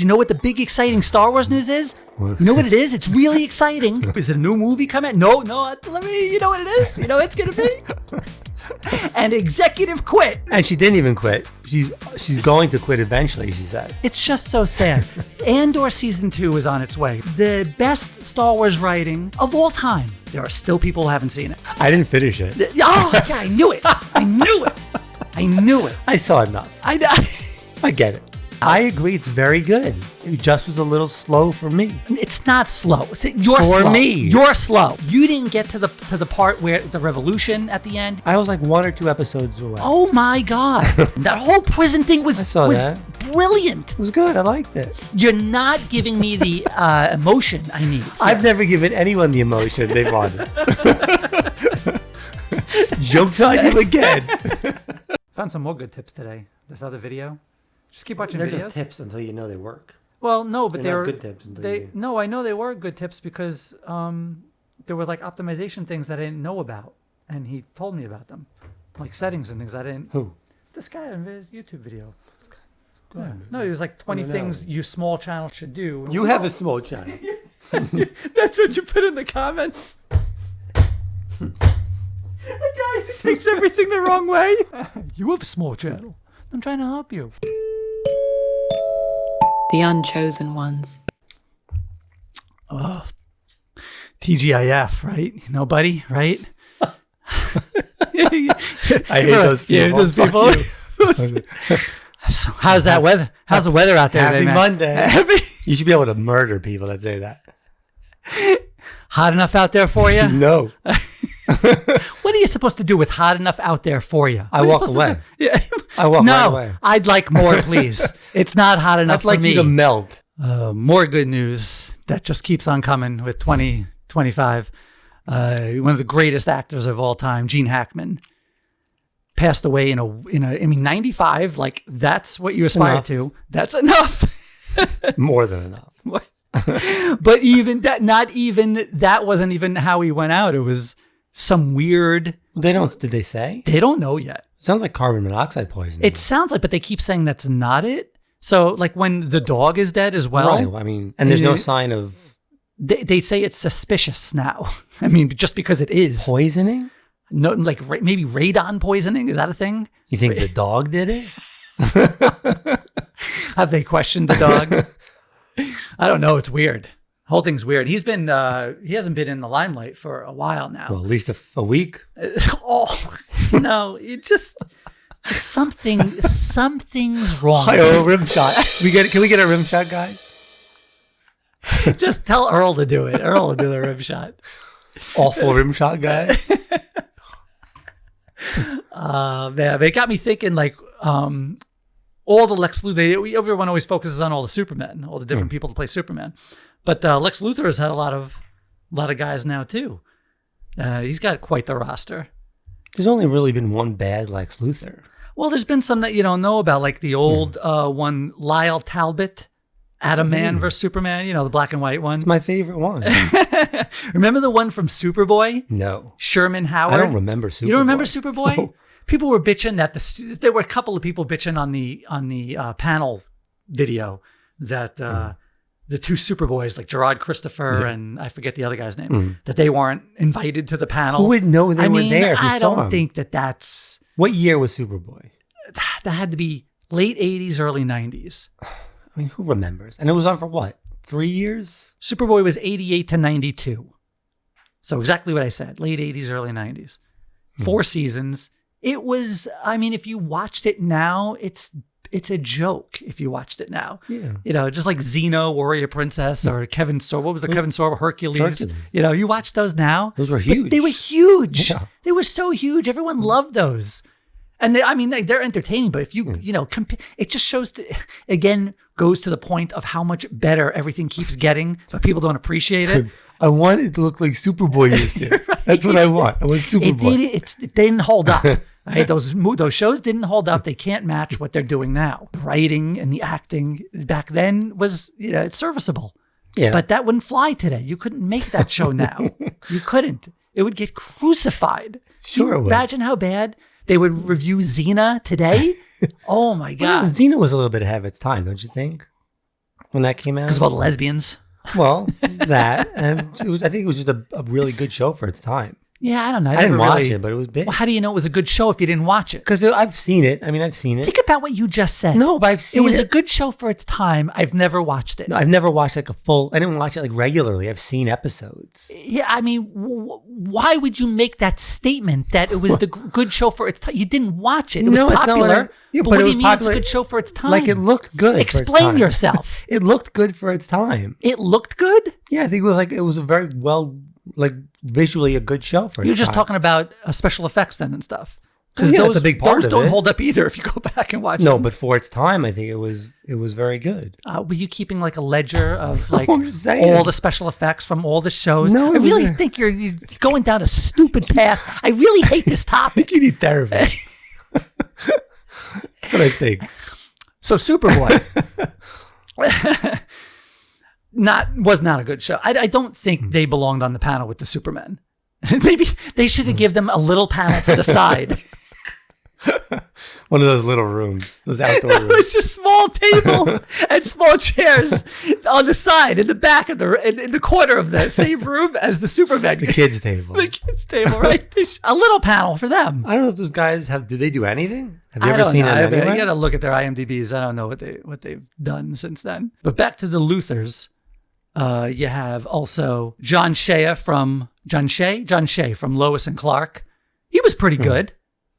You know what the big exciting Star Wars news is? You know what it is? It's really exciting. Is it a new movie coming? No. Let me. You know what it is? You know what it's gonna be? An executive quit. And she didn't even quit. She's going to quit eventually, she said. It's just so sad. Andor Season 2 is on its way. The best Star Wars writing of all time. There are still people who haven't seen it. I didn't finish it. Oh, yeah, I knew it. I knew it. I saw enough. I get it. I agree, it's very good. It just was a little slow for me. It's not slow. You're slow. For me. You're slow. You didn't get to the part where the revolution at the end. I was like 1 or 2 episodes away. Oh my God. That whole prison thing was brilliant. It was good. I liked it. You're not giving me the emotion I need. I've never given anyone the emotion they wanted. Joke's on you again. Found some more good tips today. This other video. Just keep watching They're videos. just tips until you know they work. Well, no, but they're not good tips. No, I know they were good tips because there were like optimization things that I didn't know about, and he told me about them, like settings and things I didn't. Who? This guy in his YouTube video. Yeah. No, he was like 20 things you small channel should do. You have a small channel. That's what you put in the comments. A guy who takes everything the wrong way. You have a small channel. I'm trying to help you. The unchosen ones. Oh, TGIF, right? You know, buddy, right? I hate those people. How's that weather? How's the weather out there? Happy today, Monday. You should be able to murder people that say that. Hot enough out there for you? No. What are you supposed to do with hot enough out there for you? I walk away. Yeah. I walk right away. No, I'd like more, please. It's not hot enough for me. I'd like you to melt. More good news that just keeps on coming with 2025. One of the greatest actors of all time, Gene Hackman, passed away in a. I mean, 95. Like that's what you aspire to. That's enough. More than enough. But even that, that wasn't even how he went out. It was some weird. Did they say? They don't know yet. Sounds like carbon monoxide poisoning. It sounds like, but they keep saying that's not it. So, like when the dog is dead as well. Right. I mean, and there's no sign of. They say it's suspicious now. I mean, just because it is Poisoning? No, like maybe radon poisoning. Is that a thing? You think the dog did it? Have they questioned the dog? I don't know. It's weird. Whole thing's weird. He hasn't been in the limelight for a while now. Well, at least a week. No, it just something's wrong. Oh, rim shot. Can we get a rim shot guy? Just tell Earl to do it. Earl will do the rim shot. Awful rim shot guy. Man, they got me thinking like all the Lex Luthor. Everyone always focuses on all the Supermen, all the different people to play Superman. But Lex Luthor has had a lot of guys now too. He's got quite the roster. There's only really been one bad Lex Luthor. Well, there's been some that you don't know about, like the old one, Lyle Talbot, Adam Man vs. Superman. You know, the black and white one. It's my favorite one. Remember the one from Superboy? No. Sherman Howard? I don't remember Superboy. You don't remember Superboy? No. People were bitching that there were a couple of people bitching on the panel video that the two Superboys, like Gerard Christopher and I forget the other guy's name, that they weren't invited to the panel. Who would know they were there? I don't think that's. What year was Superboy? That had to be late 80s, early 90s. I mean, who remembers? And it was on for what? 3 years? Superboy was 88 to 92. So exactly what I said. Late 80s, early 90s. 4 seasons. It was, I mean, if you watched it now, it's a joke if you watched it now. Yeah. You know, just like Xeno, Warrior Princess, or Kevin Sorbo. What was the Kevin Sorbo? Hercules. You know, you watch those now. Those were huge. But they were huge. Yeah. They were so huge. Everyone loved those. And they're entertaining, but if you, it just shows, again, goes to the point of how much better everything keeps getting, but people don't appreciate it. I want it to look like Superboy used to. Right. That's what I want. I want Superboy. It didn't hold up. Right? Those shows didn't hold up. They can't match what they're doing now. The writing and the acting back then was, it's serviceable. Yeah. But that wouldn't fly today. You couldn't make that show now. You couldn't. It would get crucified. Sure it would. Imagine how bad they would review Xena today. Oh my God. Well, Xena was a little bit ahead of its time, don't you think? when that came out. Because of all the lesbians. Well, that. And I think it was just a really good show for its time. Yeah, I don't know. I didn't watch it, but it was big. Well, how do you know it was a good show if you didn't watch it? Because I've seen it. I mean, I've seen it. Think about what you just said. No, but I've seen it. It was a good show for its time. I've never watched it. No, I've never watched like a full. I didn't watch it like regularly. I've seen episodes. Yeah, I mean, why would you make that statement that it was the good show for its time? You didn't watch it. It was popular. Yeah, but what it do was you mean popular. it's a good show for its time? Like it looked good. Explain yourself. It looked good for its time. It looked good? Yeah, I think it was a very well, like visually a good show for its time. You're just talking about special effects then and stuff. Because Yeah, those, that's a big part those of don't it. hold up either if you go back and watch No, them. but for its time, I think it was very good. Were you keeping like a ledger of like I'm just saying. all the special effects from all the shows? No, I it was really a- think you're going down a stupid path. I really hate this topic. You need therapy. That's what I think. So Superboy was not a good show. I don't think they belonged on the panel with the Supermen. Maybe they should have given them a little panel to the side. One of those little rooms, those outdoor It rooms. was just small table and small chairs on the side, in the back of in the corner of the same room as the Superman. The kids' table. The kids' table, right? A little panel for them. I don't know if those guys do they do anything? Have you I ever don't seen know. them You anywhere? got to look at their IMDb's. I don't know what they've done since then. But back to the Luthors. You have also John Shea from Lois and Clark. He was pretty good.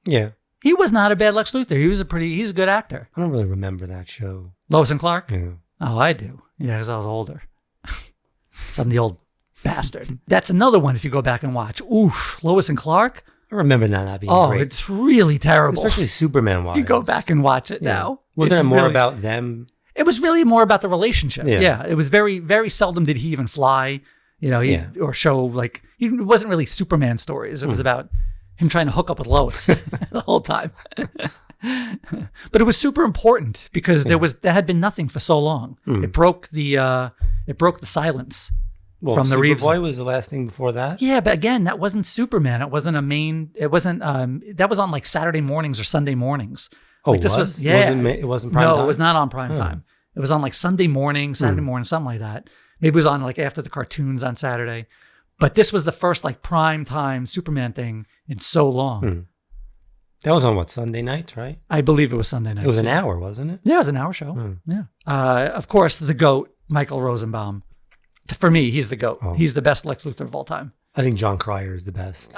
Yeah. He was not a bad Lex Luthor. He's a good actor. I don't really remember that show. Lois and Clark? Yeah. Oh, I do. Yeah, because I was older. I'm the old bastard. That's another one if you go back and watch. Oof, Lois and Clark? I remember that not being Oh, great. it's really terrible. Especially Superman wise. You go back and watch it Yeah. now. Was It's there more really- about them? It was really more about the relationship. Yeah. Yeah. It was very, very seldom did he even fly, or show like, it wasn't really Superman stories. It was about him trying to hook up with Lois the whole time. But it was super important because there had been nothing for so long. It broke the silence Well, from the Reeves. Superboy was the last thing before that. Yeah, but again, that wasn't Superman. It wasn't that was on like Saturday mornings or Sunday mornings. Oh, like this was yeah. It wasn't prime No, time? it was not on prime time. It was on like Sunday morning, Saturday morning, something like that. Maybe it was on like after the cartoons on Saturday. But this was the first like prime time Superman thing in so long. That was on what, Sunday nights, right? I believe it was Sunday night. It was an hour, wasn't it? Yeah, it was an hour show. Yeah. Of course, the GOAT, Michael Rosenbaum. For me, he's the GOAT. Oh. He's the best Lex Luthor of all time. I think John Cryer is the best.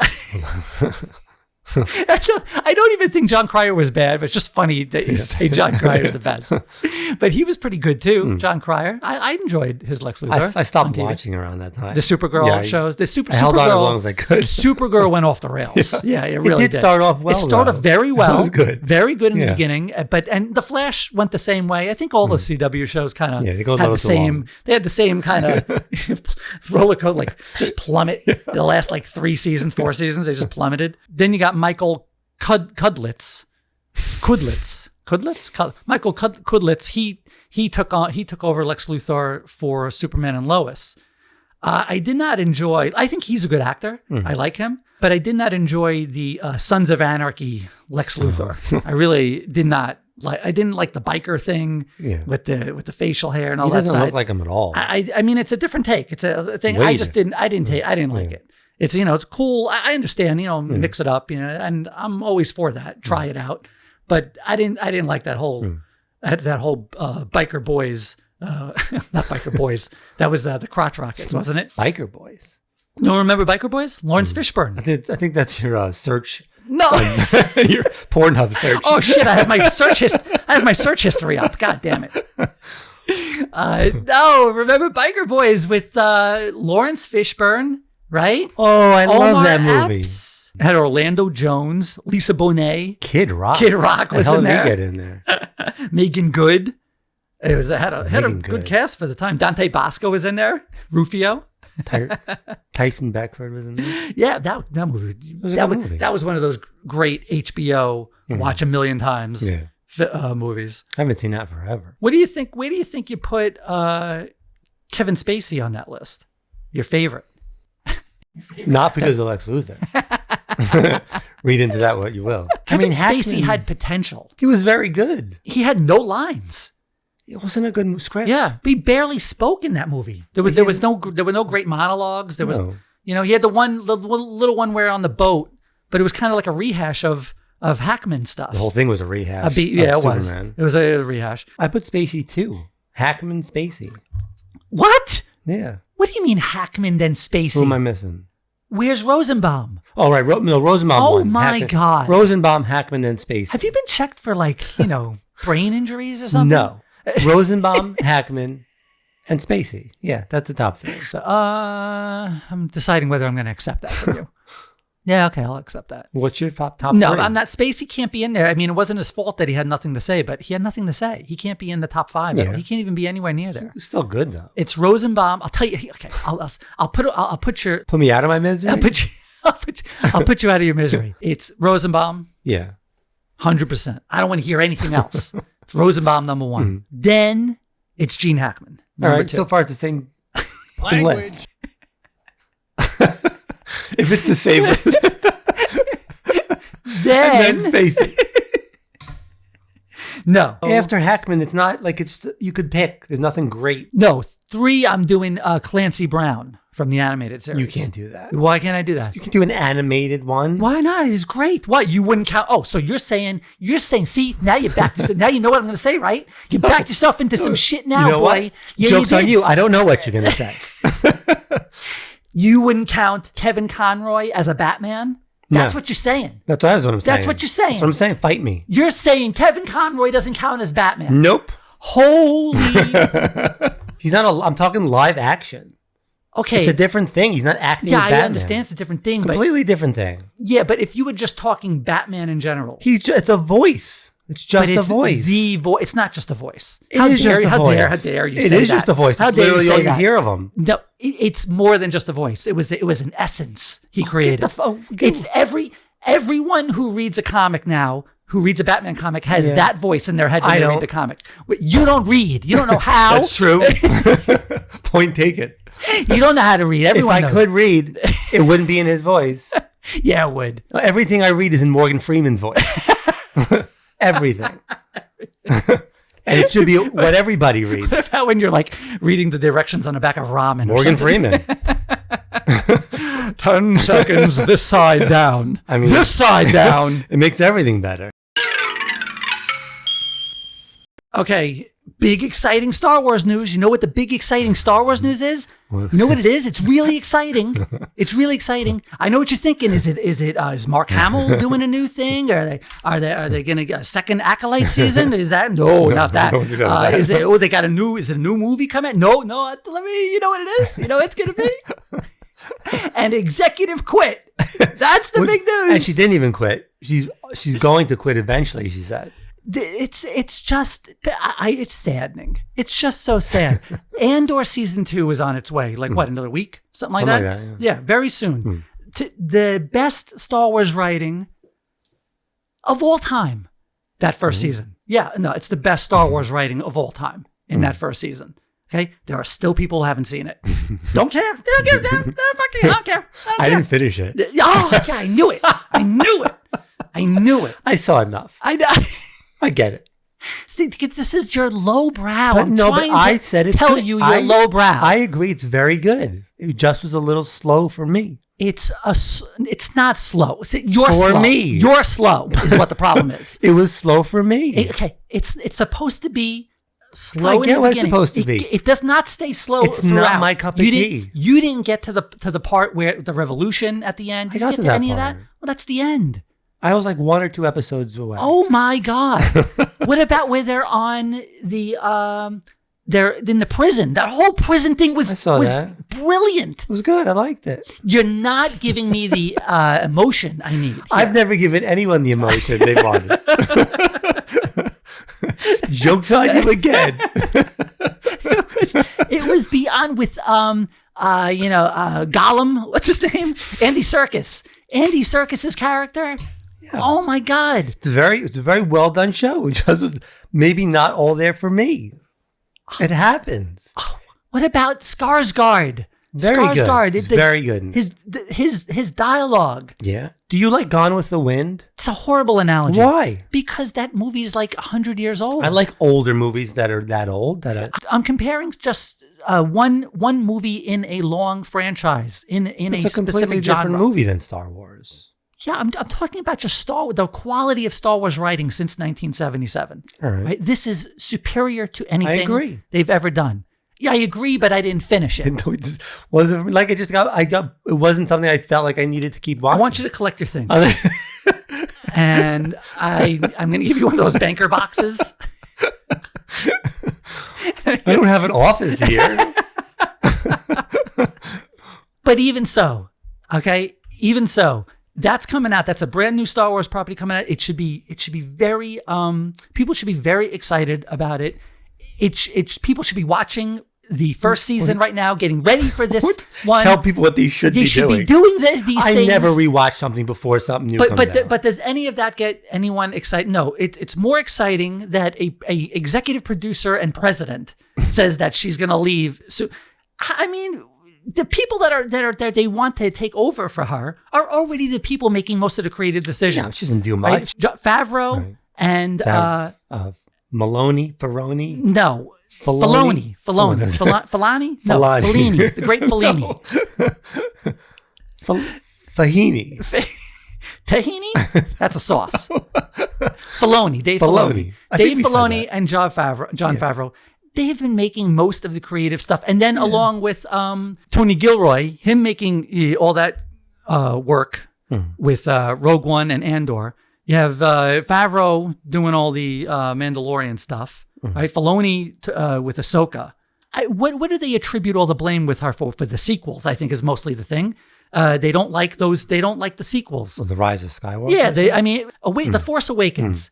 I don't even think John Cryer was bad, but it's just funny that you say John Cryer is the best. But he was pretty good too, John Cryer. I enjoyed his Lex Luthor. I stopped on TV. watching around that time. The Supergirl Yeah, shows. The I held on as long as I could. Supergirl went off the rails. Yeah, it really did start off well, It started though. very well. It was good. Very good in the Yeah. beginning. And The Flash went the same way. I think all the CW shows kind of Yeah, they go a had little the too same. long. They had the same kind of roller coaster, like just plummet. The last like 4 seasons, they just plummeted. Then you got Michael Kudlitz. Michael Kudlitz. He took over Lex Luthor for Superman and Lois. I did not enjoy. I think he's a good actor. I like him, but I did not enjoy the Sons of Anarchy Lex Luthor. I really did not like. I didn't like the biker thing with the facial hair and all He that. doesn't look like him at all. I mean, it's a different take. It's a thing. I Wade. just didn't. I didn't like it. It's it's cool. I understand. Mix it up. And I'm always for that. Try it out. But I didn't like that whole biker boys. Not biker boys. That was the Crotch Rockets, wasn't it? Biker Boys. No, remember Biker Boys? Lawrence Fishburne. I think that's your search. No. Your Pornhub search. Oh shit! I have my search history up. God damn it. No, remember Biker Boys with Lawrence Fishburne, right? Oh, I love Omar that movie. Epps. It had Orlando Jones, Lisa Bonet, Kid Rock. Kid Rock was How in did there. he get in there? Megan Good. It had a Megan good Good. cast for the time. Dante Bosco was in there. Rufio. Tyson Beckford was in there. Yeah, that movie. was a good movie. That was one of those great HBO watch a million times Yeah. movies. I haven't seen that forever. What do you think? Where do you think you put Kevin Spacey on that list? Your favorite? Not because of Lex Luthor. Read into that what you will. Kevin Spacey Hackman, had potential. he was very good. He had no lines. It wasn't a good script. Yeah, he barely spoke in that movie. There were no great monologues. There was, No. he had the little one where on the boat, but it was kind of like a rehash of Hackman stuff. The whole thing was a rehash. It was. Superman. It was a rehash. I put Spacey too. Hackman, Spacey. What? Yeah. What do you mean Hackman then Spacey? Who am I missing? Where's Rosenbaum? Oh, right. Rosenbaum Oh, won. my Hackman. God. Rosenbaum, Hackman, then Spacey. Have you been checked for brain injuries or something? No. Rosenbaum, Hackman, and Spacey. Yeah, that's the top three. So, I'm deciding whether I'm going to accept that from you. Yeah, okay, I'll accept that. What's your top No, three? I'm not. Spacey can't be in there. I mean, it wasn't his fault that he had nothing to say, but he had nothing to say. He can't be in the top 5. Yeah. He can't even be anywhere near there. It's still good though. It's Rosenbaum. I'll tell you. Okay, I'll put your. Put me out of my misery. I'll put you out of your misery. It's Rosenbaum, Yeah. 100%. I don't want to hear anything else. It's Rosenbaum number 1. Mm-hmm. Then it's Gene Hackman. All Number right. 2. So far, it's the same list. If it's the same list, Then then Spacey. no. After Hackman, it's not like you could pick. There's nothing great. No, 3. I'm doing Clancy Brown from the animated series. You can't do that. Why can't I do that? You can do an animated one. Why not? He's great. What? You wouldn't count? Oh, so you're saying? See, now you're back. Now you know what I'm going to say, right? You backed yourself into some shit now, You know boy. what? Yeah, Joke's you on did. you. I don't know what you're going to say. You wouldn't count Kevin Conroy as a Batman? That's No. what you're saying. That's what I'm saying. That's what you're saying. That's what I'm saying. Fight me. You're saying Kevin Conroy doesn't count as Batman. Nope. Holy. He's not. I'm talking live action. Okay. It's a different thing. He's not acting. Yeah, as Batman. I understand it's a different thing, but Completely different thing. yeah, but if you were just talking Batman in general, It's a voice. It's just but a it's voice. the voice. It's not just a voice. It is just a voice. How dare you It say is that? just a voice. How It's dare you literally say all you that? hear of him. No, it's more than just a voice. It was an essence he created. It's everyone who reads a comic now, who reads a Batman comic, has that voice in their head when they read the comic. You don't read. You don't know how. That's true. Point taken. You don't know how to read. Everyone If I knows. could read, it wouldn't be in his voice. Yeah, it would. Everything I read is in Morgan Freeman's voice. Everything. And it should be what everybody reads. What about when you're like reading the directions on the back of ramen? Morgan Freeman. 10 seconds this side down. I mean- this side down. It makes everything better. Okay, big exciting Star Wars news. You know what the big exciting Star Wars news is? You know what it is? It's really exciting. It's really exciting. I know what you're thinking. Is Mark Hamill doing a new thing? Are they going to get a second Acolyte season? Is that not that? Don't do that. Is it a new movie coming? No. Let me. You know what it is? You know what it's going to be? An executive quit. That's the big news. And she didn't even quit. She's going to quit eventually, she said. It's just it's saddening. It's just so sad. Andor season 2 is on its way. Like what? Another week? Something like that. Yeah, very soon. The best Star Wars writing of all time. That first season. Yeah, no, it's the best Star Wars writing of all time in that first season. Okay, there are still people who haven't seen it. Don't care. They don't care. I don't care. I didn't finish it. Oh, yeah, I knew it. I knew it. I saw enough. I get it. See, this is your lowbrow. But I'm no, but trying I to said it's tell good. you you're lowbrow. I agree. It's very good. It just was a little slow for me. It's not slow. You're For slow. me. You're slow is what the problem is. It was slow for me. Okay, it's supposed to be slow. I in get the what it's beginning. supposed to be. It does not stay slow. It's throughout. not my cup of tea. You didn't get to the part where the revolution at the end. Did I got you get to to that any of part. that? Well, that's the end. I was like 1 or 2 episodes away. Oh my God! What about where they're on the they're in the prison? That whole prison thing was that. brilliant. It was good. I liked it. You're not giving me the emotion I need. Here. I've never given anyone the emotion they wanted. Joke's on you again. It was beyond with Gollum. What's his name? Andy Serkis. Andy Serkis's character. Yeah. Oh my God! It's a very well done show. It just was maybe not all there for me. It happens. What about Skarsgård? Very good. Skarsgård, It's very good. His dialogue. Yeah. Do you like Gone with the Wind? It's a horrible analogy. Why? Because that movie is like 100 years old. I like older movies that are that old. I'm comparing just one movie in a long franchise in a It's a specific completely genre. different movie than Star Wars. Yeah, I'm talking about just the quality of Star Wars writing since 1977. All right. This is superior to anything agree. they've ever done. Yeah, I agree, but I didn't finish it. It wasn't like it wasn't something I felt like I needed to keep watching. I want you to collect your things. And I'm going to give you one of those banker boxes. I don't have an office here. But even so, that's coming out. That's a brand new Star Wars property coming out. It should be very, people should be very excited about it. People should be watching the first season right now, getting ready for this one. Tell people what they should be doing. They should be doing these things. I never rewatch something before something new comes out. But does any of that get anyone excited? No, it's more exciting that a executive producer and president says that she's going to leave. So, I mean, the people that are there, they want to take over for her are already the people making most of the creative decisions. Yeah, she doesn't do much. Right? Favreau and Maloney, Ferroni. No. Filoni. Filoni. No, Fellini. The great Fellini. Fahini. Tahini? That's a sauce. Filoni. Dave Filoni. Dave Filoni and John Favreau. They've been making most of the creative stuff. And then along with Tony Gilroy, him making all that work with Rogue One and Andor. You have Favreau doing all the Mandalorian stuff. Right, Filoni with Ahsoka. What do they attribute all the blame with her for the sequels? I think is mostly the thing. They don't like those. They don't like the sequels. Well, the Rise of Skywalker. Yeah, The Force Awakens.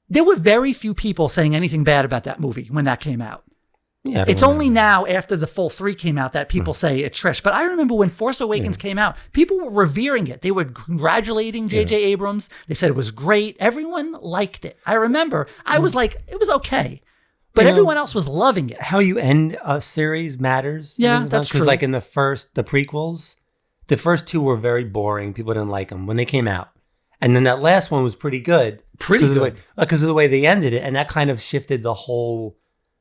There were very few people saying anything bad about that movie when that came out. Yeah, it's only now after the full 3 came out that people say it's trash. But I remember when Force Awakens came out, people were revering it. They were congratulating J.J. Abrams. They said it was great. Everyone liked it. I remember. I was like, it was okay. But everyone else was loving it. How you end a series matters. Yeah, that's true. Because like in the prequels, the first 2 were very boring. People didn't like them when they came out. And then that last one was pretty good. Because of the way they ended it. And that kind of shifted the whole...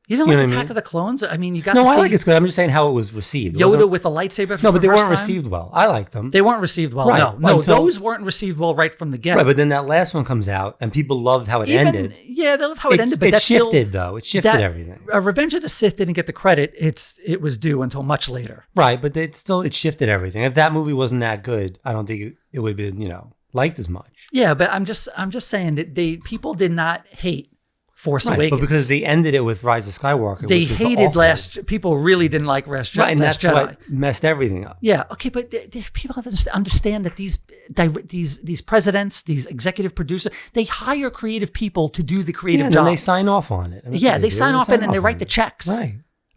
You don't like Attack of the Clones? I mean, you got to see... No, I like it's good. I'm just saying how it was received. Yoda with a lightsaber. No, but they weren't received well. I liked them. They weren't received well. Right. No, those weren't received well right from the get. Right, but then that last one comes out, and people loved how it ended. Yeah, they loved how it ended, but it shifted, though. It shifted everything. Revenge of the Sith didn't get the credit. It was due until much later. Right, but it shifted everything. If that movie wasn't that good, I don't think it would have been, liked as much. Yeah, but I'm just saying that people did not hate Force Awakens. But because they ended it with Rise of Skywalker, they hated people really didn't like Last Jedi. Right, and that's what messed everything up. Yeah, okay, but people have to understand that these presidents, these executive producers, they hire creative people to do the creative jobs. And then they sign off on it. They sign off on it and they write the checks.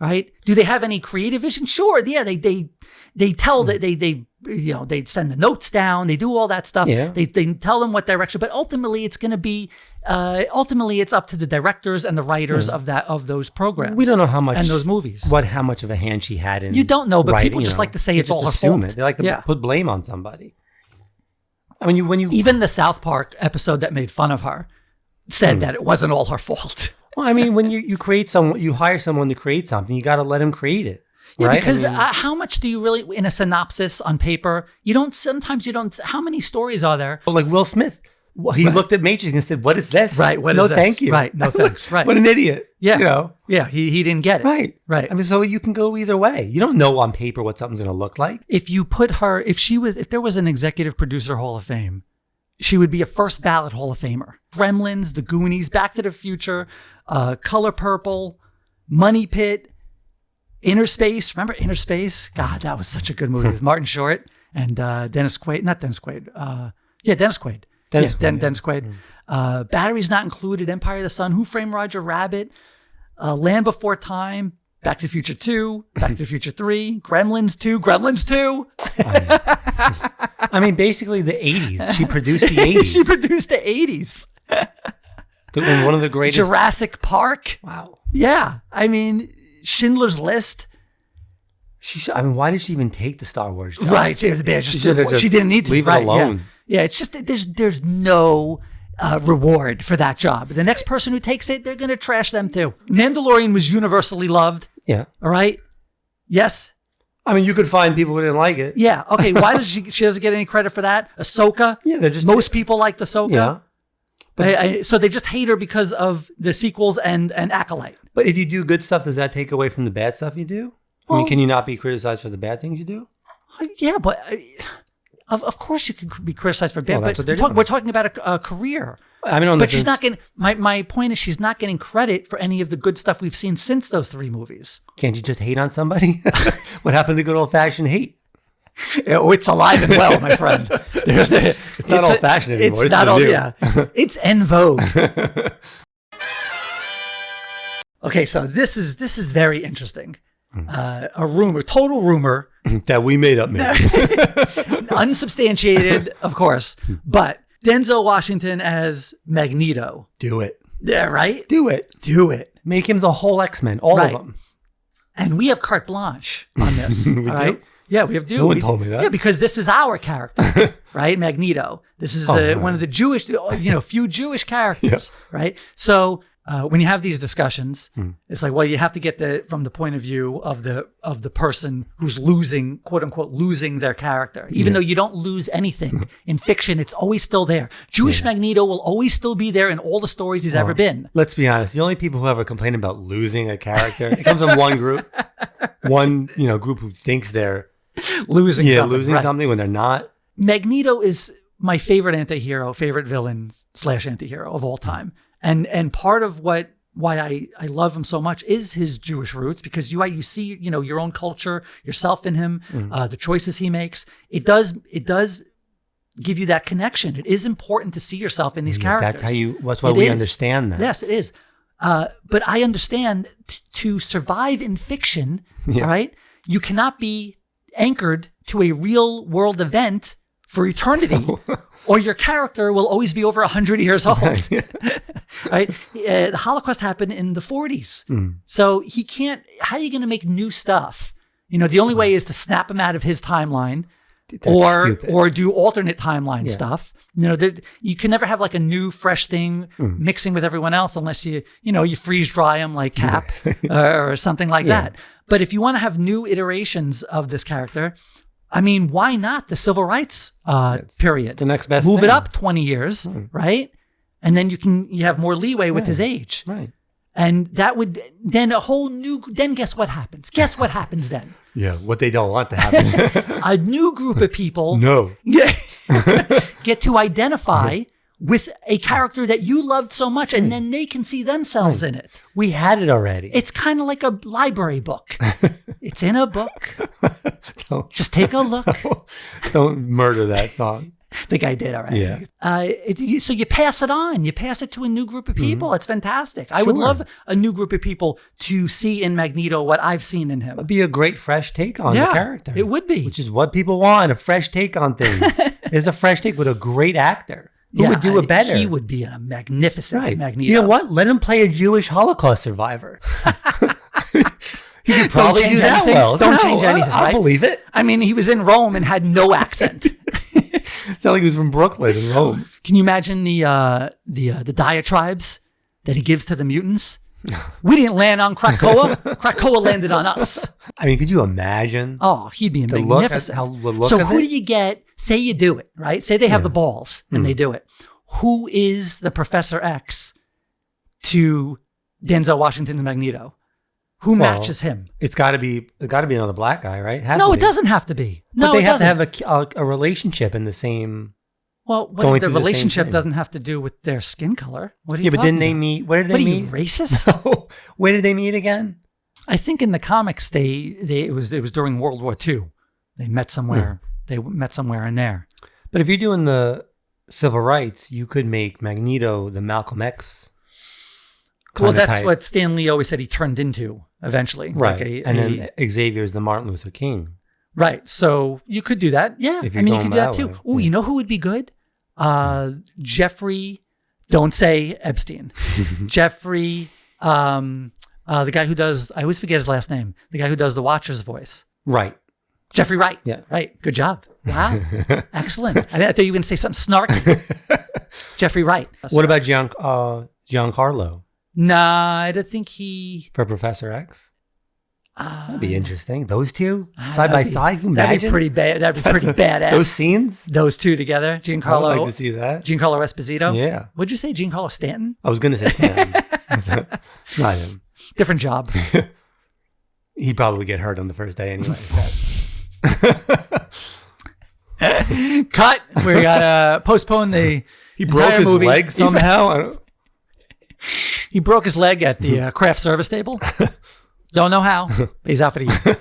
Right? Do they have any creative vision? Sure. Yeah, they tell that they send the notes down. They do all that stuff. Yeah. They tell them what direction, but ultimately it's going to be it's up to the directors and the writers of those programs. We don't know how much and those movies. How much of a hand she had in. You don't know, but writing, people just like to say it's all her assume fault. They like to put blame on somebody. I mean, when you even the South Park episode that made fun of her said that it wasn't all her fault. Well, I mean, when you hire someone to create something, you got to let them create it. Yeah, right? because how much do you really, in a synopsis on paper, how many stories are there? Well, like Will Smith, he looked at Matrix and said, "What is this?" Right. No, thank you. Right. No, thanks. Right. What an idiot. Yeah. Yeah. He didn't get it. Right. Right. I mean, so you can go either way. You don't know on paper what something's going to look like. If there was an executive producer Hall of Fame, she would be a first ballot Hall of Famer. Gremlins, The Goonies, Back to the Future, Color Purple, Money Pit, Inner Space. Remember Inner Space? God, that was such a good movie with Martin Short and Dennis Quaid. Not Dennis Quaid. Dennis Quaid. Dennis Quaid. Batteries Not Included, Empire of the Sun, Who Framed Roger Rabbit, Land Before Time, Back to the Future 2, Back to the Future 3, Gremlins 2, Gremlins 2. I mean, basically the 80s. She produced the 80s. She produced the 80s. One of the greatest. Jurassic Park. Wow. Yeah. I mean, Schindler's List. Why did she even take the Star Wars job? Right. She didn't need to. Leave it alone. Yeah. It's just there's no reward for that job. The next person who takes it, they're going to trash them too. Mandalorian was universally loved. Yeah. All right. Yes. I mean, you could find people who didn't like it. Yeah. Okay. Why does she doesn't get any credit for that? Ahsoka. Yeah. They're just most people like Ahsoka. Yeah. But so they just hate her because of the sequels and Acolyte. But if you do good stuff, does that take away from the bad stuff you do? I mean, can you not be criticized for the bad things you do? Yeah, but of course you can be criticized for bad. Well, but we're talking about a career. I mean, but she's not getting. My point is, she's not getting credit for any of the good stuff we've seen since those 3 movies. Can't you just hate on somebody? What happened to good old fashioned hate? It's alive and well, my friend. It's not old fashioned anymore. It's not old. Yeah, it's en vogue. Okay, so this is very interesting. A rumor, total rumor that we made up, man. Unsubstantiated, of course, but Denzel Washington as Magneto. Do it. Yeah, right? Do it. Make him the whole X-Men, all of them. And we have carte blanche on this. We do? Right? Yeah, we have. No one told me that. Yeah, because this is our character, right? Magneto. This is one of the Jewish, few Jewish characters, right? So when you have these discussions, it's like, well, you have to get from the point of view of the person who's losing, quote unquote, losing their character. Even though you don't lose anything in fiction, it's always still there. Jewish Magneto will always still be there in all the stories he's ever been. Let's be honest. The only people who ever complain about losing a character, it comes from one group, group who thinks they're losing something when they're not. Magneto is my favorite anti-hero, favorite villain / anti-hero of all time. And part of why I love him so much is his Jewish roots, because you see, your own culture, yourself in him, the choices he makes. It does give you that connection. It is important to see yourself in these characters. That's why we understand that. Yes, it is. But I understand to survive in fiction, all right, you cannot be anchored to a real world event for eternity, or your character will always be over 100 years old. Right? The Holocaust happened in the 40s. So he can't, how are you going to make new stuff? The only way is to snap him out of his timeline or do alternate timeline stuff. You can never have like a new, fresh thing mixing with everyone else unless you freeze dry them like Cap or something like that. But if you want to have new iterations of this character, I mean, why not the civil rights period? The next best Move thing. it up 20 years, right? And then you have more leeway with his age. Right. And that would then then guess what happens? Guess what happens then? Yeah, what they don't want to happen. A new group of people get to identify with a character that you loved so much, and then they can see themselves in it. We had it already. It's kind of like a library book. It's in a book. Just take a look. Don't murder that song. I think I did already. Yeah. So you pass it on. You pass it to a new group of people. It's fantastic. I would love a new group of people to see in Magneto what I've seen in him. It'd be a great fresh take on the character. It would be. Which is what people want, a fresh take on things. There's a fresh take with a great actor. Who would do it better? He would be a magnificent Magneto. You know what? Let him play a Jewish Holocaust survivor. He could probably do that well. Don't change anything. I believe it. I mean, he was in Rome and had no accent. Sound like he was from Brooklyn in Rome. Can you imagine the diatribes that he gives to the mutants? We didn't land on Krakoa. Krakoa landed on us. I mean, could you imagine? Oh, he'd be magnificent. So who do you get? Say you do it, right? Say they have the balls and they do it. Who is the Professor X to Denzel Washington's Magneto? Who matches him? It's got to be another black guy, right? It doesn't have to be. But they have to have a relationship in the same. Well, the relationship doesn't have to do with their skin color. What are you but didn't they meet? Where did they meet? What are you, racist? No. Where did they meet again? I think in the comics it was during World War II. They met somewhere. They met somewhere in there. But if you're doing the civil rights, you could make Magneto the Malcolm X. Well, that's what Stan Lee always said he turned into eventually. Right. Then Xavier's the Martin Luther King. Right. So you could do that. Yeah. You could do that too. Oh, you know who would be good? Jeffrey, don't say Epstein. Jeffrey, the guy who does, I always forget his last name, the guy who does the Watcher's voice. Right. Jeffrey Wright. Yeah. Right. Good job. Wow. Excellent. I thought you were going to say something snarky. Jeffrey Wright. What about Giancarlo? Nah, I don't think he... For Professor X? That'd be interesting. Those two? Side by side? Can you imagine? That'd be pretty bad. That'd be pretty badass. Those scenes? Those two together. Giancarlo. I would like to see that. Giancarlo Esposito. Yeah. What'd you say? Giancarlo Stanton? I was going to say Stanton. It's not him. Different job. He'd probably get hurt on the first day anyway. Cut. We gotta postpone the He broke his movie. leg somehow. He broke his leg at the craft service table. Don't know how. But he's out for the year.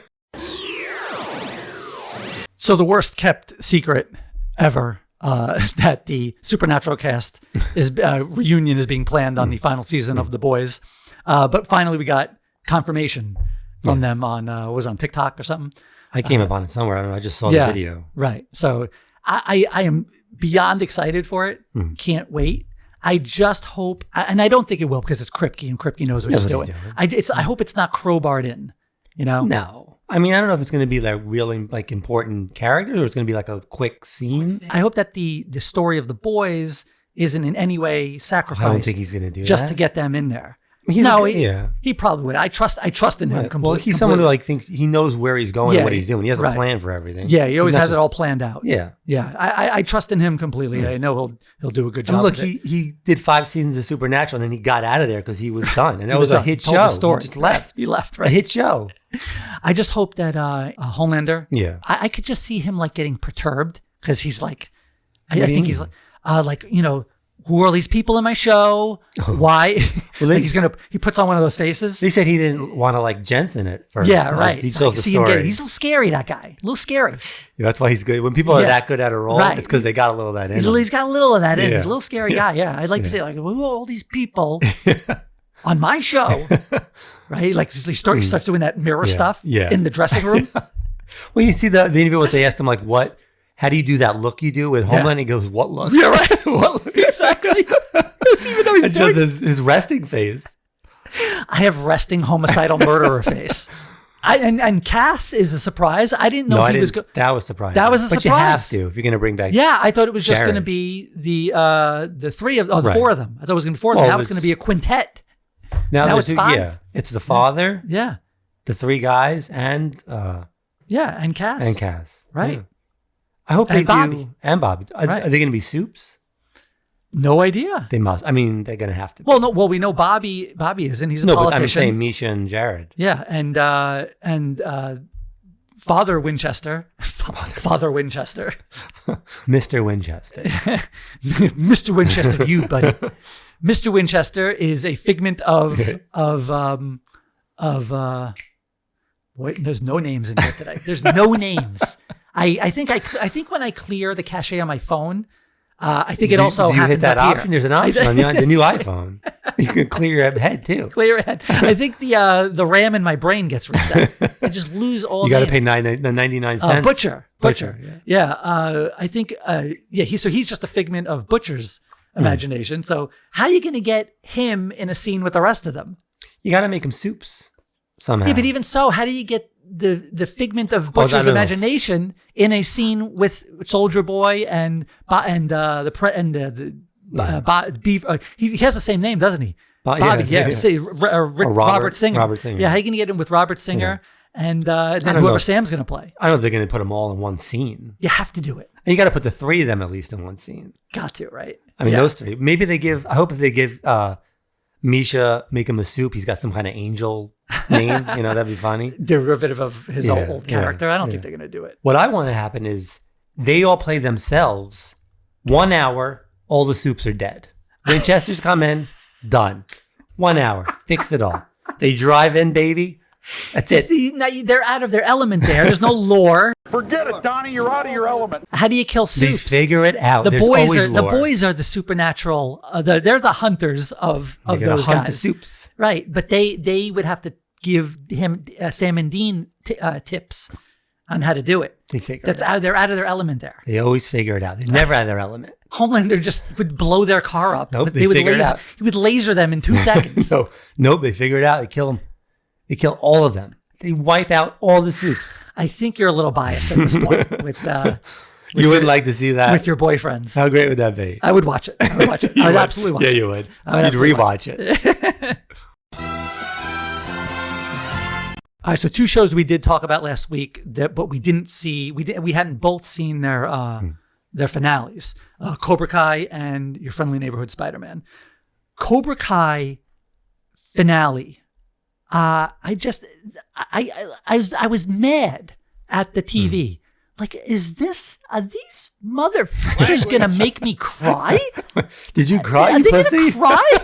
So the worst kept secret ever that the Supernatural cast is reunion is being planned on the final season of The Boys. But finally we got confirmation from them on was it on TikTok or something. I came up on it somewhere. I don't know. I just saw the video. Right. So I am beyond excited for it. Can't wait. I just hope, and I don't think it will because it's Kripke and Kripke knows what he's doing. I hope it's not crowbarred in, you know? No. I mean, I don't know if it's going to be like really like important characters or it's going to be like a quick scene. I hope that the story of the boys isn't in any way sacrificed. I don't think he's going to do just that. to get them in there. He probably would. I trust in him completely. Well, he's someone who like thinks he knows where he's going and what he's doing. He has a plan for everything. Yeah, he always has it all planned out. Yeah. Yeah. I trust in him completely. I know he'll do a good job. And look, he did 5 seasons of Supernatural and then he got out of there because he was done. And that was a hit show. He just left. He left, right? A hit show. I just hope that Homelander, I I could just see him like getting perturbed because he's like, I think he's like, you know, who are these people in my show? Why? Well, like he puts on one of those faces. They said he didn't want to like Jensen at first. Yeah, right. He tells the story. He's a little scary, that guy. A little scary. Yeah, that's why he's good. When people are that good at a role, it's because they got a little of that in him. He's got a little of that in him. He's a little scary guy. Yeah. I'd like to say, like, who are all these people on my show? Right? Like he starts doing that mirror stuff in the dressing room. Well, you see the interview where they asked him, like, how do you do that look you do with Homeland? He goes, what look? Yeah, right. What look? Exactly. Doesn't even know he's doing just his resting face. I have resting homicidal murderer face. And Cass is a surprise. I didn't know he was good. That was surprising. That was a surprise. But you have to if you're going to bring back. Yeah, I thought it was just going to be the 4 of them. I thought it was going to be 4 of them. Now it's going to be a quintet. Now it's 5. Yeah, it's the father. Yeah, the 3 guys and and Cass. Right. Yeah. I hope they Bobby. do. And Bobby. Are they going to be soups? No idea. They must. I mean, they're going to have to. Well, no. Well, we know Bobby isn't. He's a politician. But I'm saying Misha and Jared. Yeah, and Father Winchester. Father Winchester. Mr. Winchester. Mr. Winchester, you buddy. Mr. Winchester is a figment of wait, there's no names in here today. There's no names. I think when I clear the cache on my phone, I think it also happens hit that up option? here. There's an option on the new iPhone. You can clear your head too. Clear your head. I think the RAM in my brain gets reset. I just lose all. You got to pay 99 cents. Butcher. Yeah. I think. He's just a figment of Butcher's imagination. So how are you going to get him in a scene with the rest of them? You got to make him soups somehow. Yeah, but even so, how do you get the figment of Butcher's imagination in a scene with Soldier Boy and Beaver? He has the same name, doesn't he? Bobby. Robert Singer. Robert Singer. Yeah, how are you going to get him with Robert Singer and then whoever Sam's going to play? I don't know if they're going to put them all in one scene. You have to do it. And you got to put the 3 of them at least in one scene. Got to, right? I mean, those 3. Maybe they give. I hope if they give Misha, make him a soup. He's got some kind of angel name. That'd be funny. Derivative of his old character. I don't think they're going to do it. What I want to happen is they all play themselves. 1 hour, all the soups are dead. Winchesters come in, done. 1 hour, fix it all. They drive in, baby. That's it. See, now they're out of their element there. There's no lore. Forget it, Donnie. You're out of your element. How do you kill soups? They figure it out. The boys are the supernatural. They're the hunters of those guys. The soups, right? But they would have to give him Sam and Dean tips on how to do it. They figure they're out of their element there. They always figure it out. They're never out of their element. Homelander just would blow their car up. Nope, they figure it out. He would laser them in 2 seconds. Nope, they figure it out. They kill them. They kill all of them. They wipe out all the soups. I think you're a little biased at this point with you wouldn't like to see that with your boyfriends. How great would that be? I would watch it. I would absolutely watch it. Yeah, you would. I would You'd rewatch it. All right, so 2 shows we did talk about last week, but we didn't see. We hadn't both seen their finales. Cobra Kai and Your Friendly Neighborhood Spider-Man. Cobra Kai finale. I was mad at the TV. Like, are these motherfuckers gonna make me cry? Did you cry, Are you they pussy? gonna cry?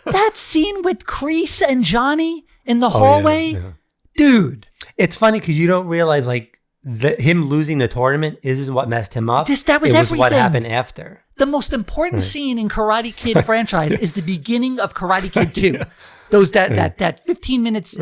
That scene with Kreese and Johnny in the hallway, dude. It's funny because you don't realize like him losing the tournament isn't what messed him up. That was it was everything. what happened after. The most important scene in Karate Kid franchise is the beginning of Karate Kid 2. That 15 minutes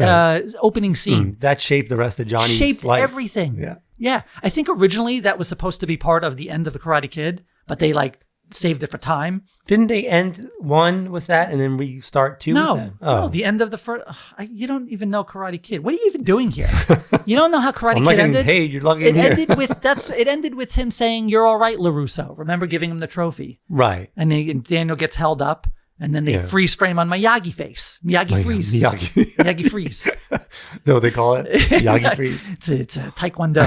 opening scene. That shaped the rest of Johnny's shaped life. everything. Yeah. I think originally that was supposed to be part of the end of the Karate Kid, but they like saved it for time. Didn't they end 1 with that and then restart 2 with that? No, the end of the first. You don't even know Karate Kid. What are you even doing here? You don't know how Karate I'm Kid not getting ended. paid. You're lucky It here. ended with him saying, "You're all right, LaRusso." Remember giving him the trophy, Right. and Daniel gets held up, and then they freeze frame on Miyagi face. Miyagi freeze. Miyagi freeze. Is that what they call it? Miyagi freeze. It's a taekwondo.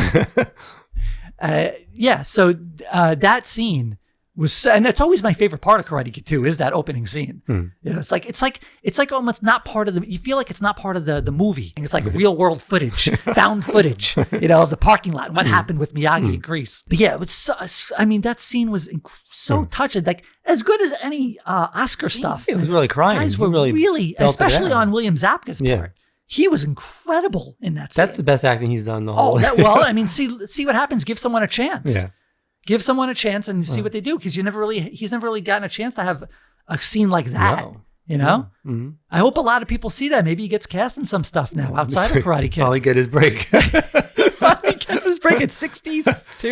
So that scene was, and it's always my favorite part of Karate Kid 2 is that opening scene. You know, it's like almost not part of the. You feel like it's not part of the movie. It's like real world footage, found footage. You know, of the parking lot. What happened with Miyagi and Grease? But yeah, it was. That scene was so touching. Like as good as any Oscar stuff. It was really crying. Guys were really, especially on William Zabka's part. He was incredible in that scene. That's the best acting he's done the whole. See what happens. Give someone a chance. Yeah. Give someone a chance and see what they do because he's never really gotten a chance to have a scene like that. No. You know? Mm-hmm. I hope a lot of people see that. Maybe he gets cast in some stuff now outside of Karate Kid. Finally get his break. Finally gets his break at 62.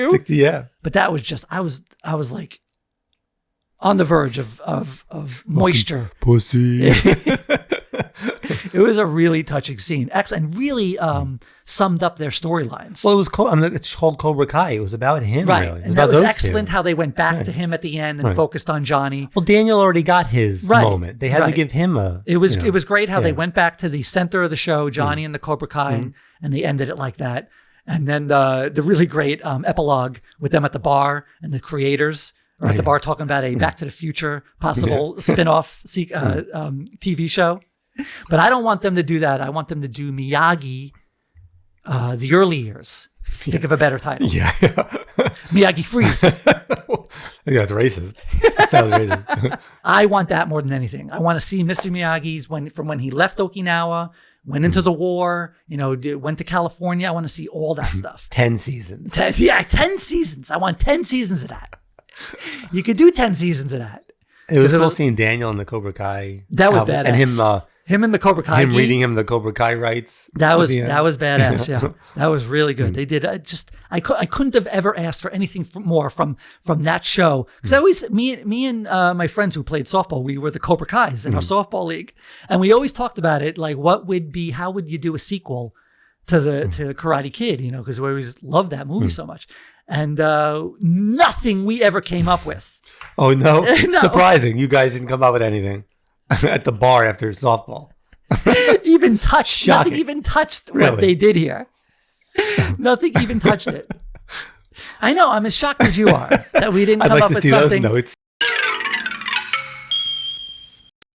60, yeah. But that was just I was like on the verge of moisture. Pussy. It was a really touching scene. Excellent. And really summed up their storylines. Well, it's called Cobra Kai. It was about him, right? really. And that was excellent how they went back to him at the end and focused on Johnny. Well, Daniel already got his moment. They had to give him a... It was great how they went back to the center of the show, Johnny and the Cobra Kai, and they ended it like that. And then the really great epilogue with them at the bar and the creators are at the bar talking about a Back to the Future possible spin-off TV show. But I don't want them to do that. I want them to do Miyagi, the early years. Think of a better title. Yeah. Miyagi Freeze. Yeah, it's racist. That sounds racist. I want that more than anything. I want to see Mr. Miyagi's from when he left Okinawa, went into the war, went to California. I want to see all that stuff. 10 seasons. 10 seasons. I want 10 seasons of that. You could do 10 seasons of that. It was cool seeing Daniel in the Cobra Kai. That was badass. And him in the Cobra Kai. Him reading him the Cobra Kai rights. That was badass. Yeah, that was really good. They did. I couldn't have ever asked for anything more from that show because I always me and my friends who played softball, we were the Cobra Kais in our softball league, and we always talked about it like how would you do a sequel to Karate Kid? Because we always loved that movie so much, and nothing we ever came up with. Oh no! No. Surprising, you guys didn't come up with anything. At the bar after softball. Nothing even touched what they did here. Nothing even touched it. I know, I'm as shocked as you are that we didn't come up with something. Those notes.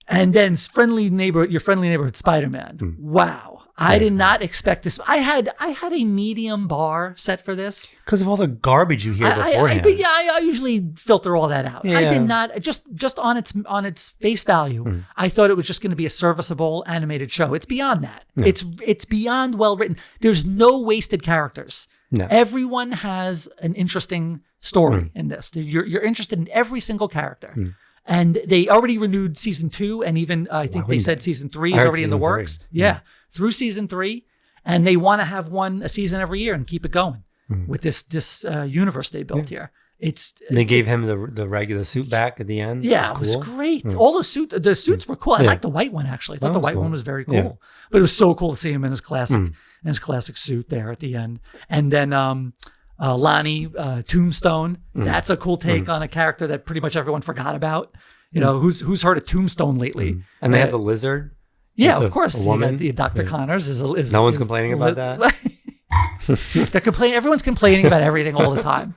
And then Your Friendly Neighborhood Spider-Man. Wow. I did not expect this. I had a medium bar set for this because of all the garbage you hear beforehand. I usually filter all that out. Yeah. I did not just on its face value. I thought it was just going to be a serviceable animated show. It's beyond that. No. It's beyond well written. There's no wasted characters. No. Everyone has an interesting story in this. You're interested in every single character. And they already renewed season 2, and even I think they said season 3 is already in the works. Yeah. Through season 3, and they want to have a season every year and keep it going with this universe they built here. They gave him the regular suit back at the end. Yeah, it was great. All the suits were cool. I liked the white one actually. I thought the white one was very cool. Yeah. But it was so cool to see him in his classic suit there at the end. And then Lonnie Tombstone. That's a cool take on a character that pretty much everyone forgot about. You know, who's heard of Tombstone lately? And they have the lizard. Yeah, of course. A woman. Dr. Connors is no one's complaining about that. They're complaining. Everyone's complaining about everything all the time.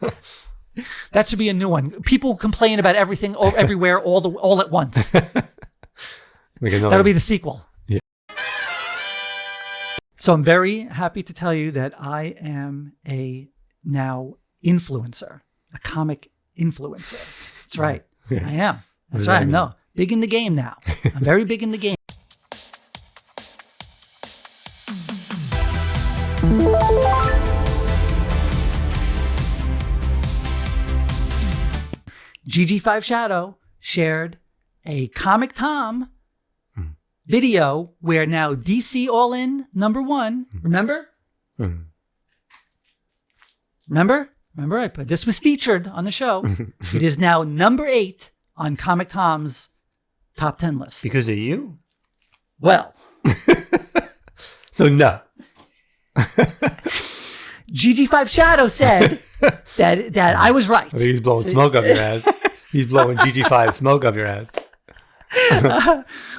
That should be a new one. People complain about everything, everywhere, all at once. That'll be the sequel. Yeah. So I'm very happy to tell you that I am a now influencer, a comic influencer. That's right. I am. That's right. I know. Big in the game now. I'm very big in the game. GG5 Shadow shared a Comic Tom video where now DC All In #1. Remember? Remember? This was featured on the show. It is now #8 on Comic Tom's top 10 list. Because of you? Well. So no. GG5 Shadow said that I was right. I think he's blowing smoke up your ass. He's blowing GG5 smoke up your ass.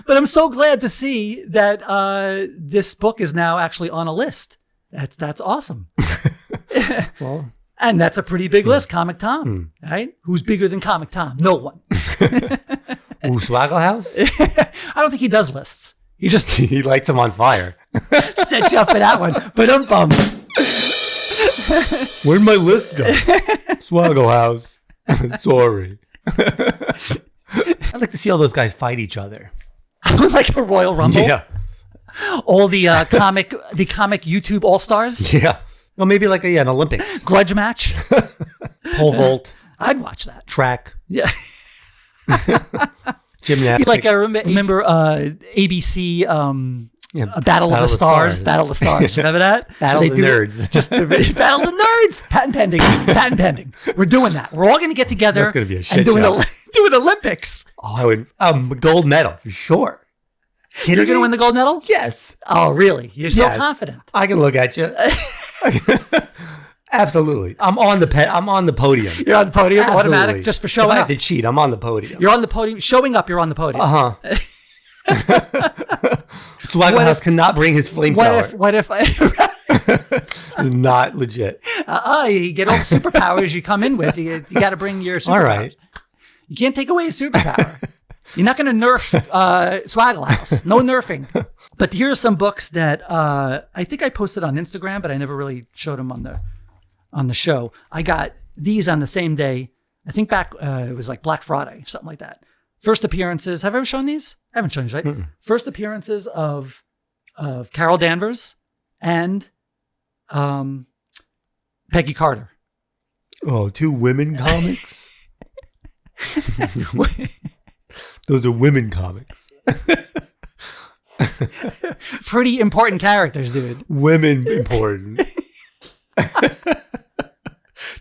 But I'm so glad to see that this book is now actually on a list. That's awesome. Well, and that's a pretty big list, Comic Tom. Right? Who's bigger than Comic Tom? No one. Ooh, Swaggle House? I don't think he does lists. He just he lights them on fire. Set you up for that one. But where'd my list go? Swaggle House. Sorry. I'd like to see all those guys fight each other. Like a Royal Rumble. Yeah. All the comic YouTube All Stars. Yeah. Well, maybe like an Olympics. Grudge match. Pole vault. I'd watch that. Track. Yeah. Gymnastics. Like I remember ABC Battle of the Stars. Battle of the Stars. Remember that? Battle of the Nerds. Just the Battle of the Nerds. Patent pending. We're doing that. We're all going to get together. That's going to be a shit and doing Olympics. Oh, I would. Gold medal for sure. You're going to win the gold medal? Yes. Oh, really? You're so confident. I can look at you. Absolutely. I'm on the podium. You're on the podium, Absolutely. Automatic, just for showing up. If I have to cheat, I'm on the podium. You're on the podium. Showing up, you're on the podium. Swaggle House cannot bring his flamethrower. What if It's not legit. You get all the superpowers you come in with. You got to bring your superpowers. All right. You can't take away his superpower. You're not going to nerf Swaggle House. No nerfing. But here are some books that I think I posted on Instagram, but I never really showed them on the show. I got these on the same day. I think back it was like Black Friday, something like that. First appearances. Have I ever shown these? I haven't shown these, right? Mm-mm. First appearances of Carol Danvers and Peggy Carter. Oh, 2 women comics? Those are women comics. Pretty important characters, dude. Women important.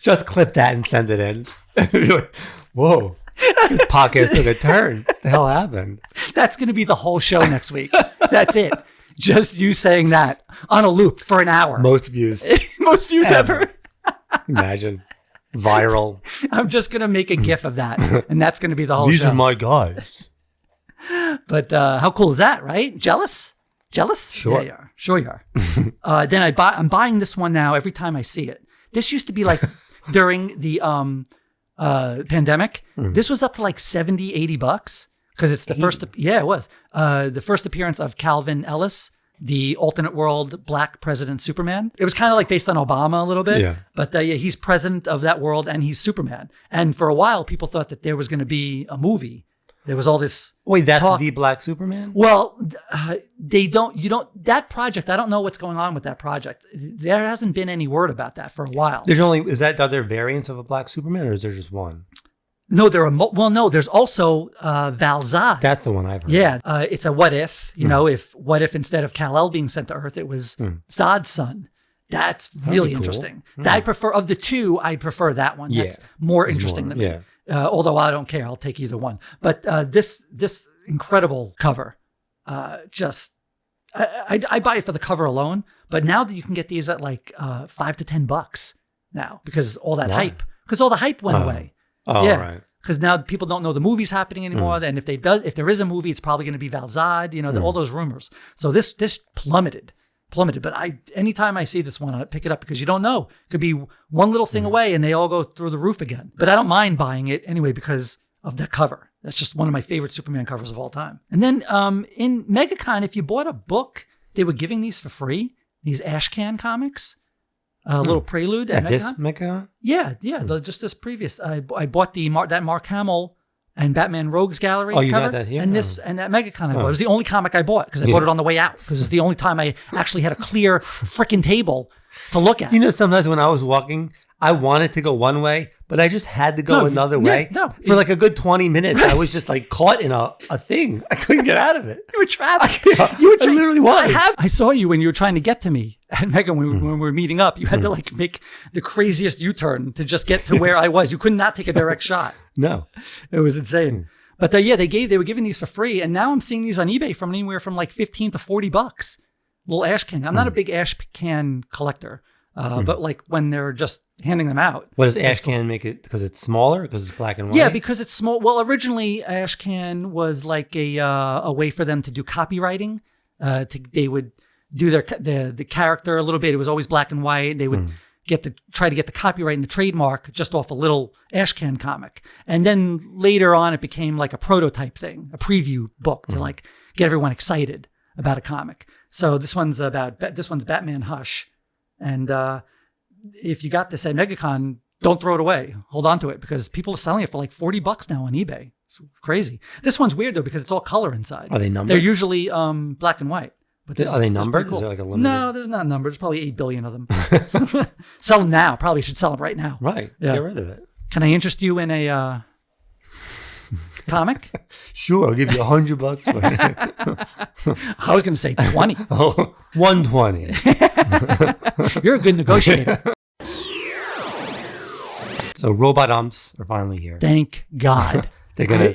Just clip that and send it in. Like, whoa. This podcast took a turn. What the hell happened? That's going to be the whole show next week. That's it. Just you saying that on a loop for an hour. Most views. Most views ever. Imagine. Viral. I'm just going to make a GIF of that. And that's going to be the whole These show. are my guys. But how cool is that, right? Jealous? Sure. Yeah, you are. Sure you are. Then I'm buying this one now every time I see it. This used to be like during the pandemic. This was up to like $70, $80 because it's the first. Yeah, it was the first appearance of Calvin Ellis, the alternate world Black President Superman. It was kind of like based on Obama a little bit, yeah. But he's president of that world and he's Superman. And for a while, people thought that there was going to be a movie. There was all this. Wait, that's talk. the Black Superman? Well, that project, I don't know what's going on with that project. There hasn't been any word about that for a while. Is that other variants of a Black Superman or is there just one? No, there's also Val Zod. That's the one I've heard. Yeah, it's a what if, what if instead of Kal-El being sent to Earth, it was Zod's son That's really cool. interesting. That I prefer of the two. I prefer that one. Yeah. That's more interesting than me. Yeah. Although I don't care, I'll take either one. But this incredible cover, I buy it for the cover alone. But now that you can get these at like $5 to $10 now because all that hype, because all the hype went away. Oh, yeah. right. Because now people don't know the movie's happening anymore, and if there is a movie, it's probably going to be Valzad. All those rumors. So this plummeted. But anytime I see this one, I pick it up because you don't know. It could be one little thing away, and they all go through the roof again. But I don't mind buying it anyway because of that cover. That's just one of my favorite Superman covers of all time. And then in MegaCon, if you bought a book, they were giving these for free. These Ashcan comics. A little prelude at this MegaCon. Mecha? Yeah. Just this previous. I bought that Mark Hamill and Batman Rogues Gallery. Oh, you cover, got that here? And this and that MegaCon I bought. It was the only comic I bought because I bought it on the way out because it's the only time I actually had a clear freaking table to look at. Sometimes when I was walking, I wanted to go one way, but I just had to go another way. For like a good 20 minutes, I was just like caught in a thing. I couldn't get out of it. You were trapped. I literally was. I saw you when you were trying to get to me at Mega when we were meeting up. You had to like make the craziest U-turn to just get to where I was. You could not take a direct shot. No. It was insane. But they were giving these for free, and now I'm seeing these on eBay from anywhere from like $15 to $40. Little ash can. I'm not a big ash can collector, but like when they're just handing them out. What does Ashcan make it? Because it's smaller? Because it's black and white? Yeah, because it's small. Well, originally Ashcan was like a way for them to do copywriting. They would do the character a little bit. It was always black and white. They would try to get the copyright and the trademark just off a little Ashcan comic. And then later on, it became like a prototype thing, a preview book to like get everyone excited about a comic. So this one's Batman Hush. And if you got this at MegaCon, don't throw it away. Hold on to it because people are selling it for like $40 now on eBay. It's crazy. This one's weird though because it's all color inside. Are they numbered? They're usually black and white. But Are they numbered? Cool. Is there like a limited? No, there's not numbered. There's probably 8 billion of them. Sell them now. Probably should sell them right now. Right. Yeah. Get rid of it. Can I interest you in a comic? Sure, I'll give you $100 for it. I was going to say 20. Oh, 120. You're a good negotiator. So Robot Umps are finally here. Thank God. They're gonna,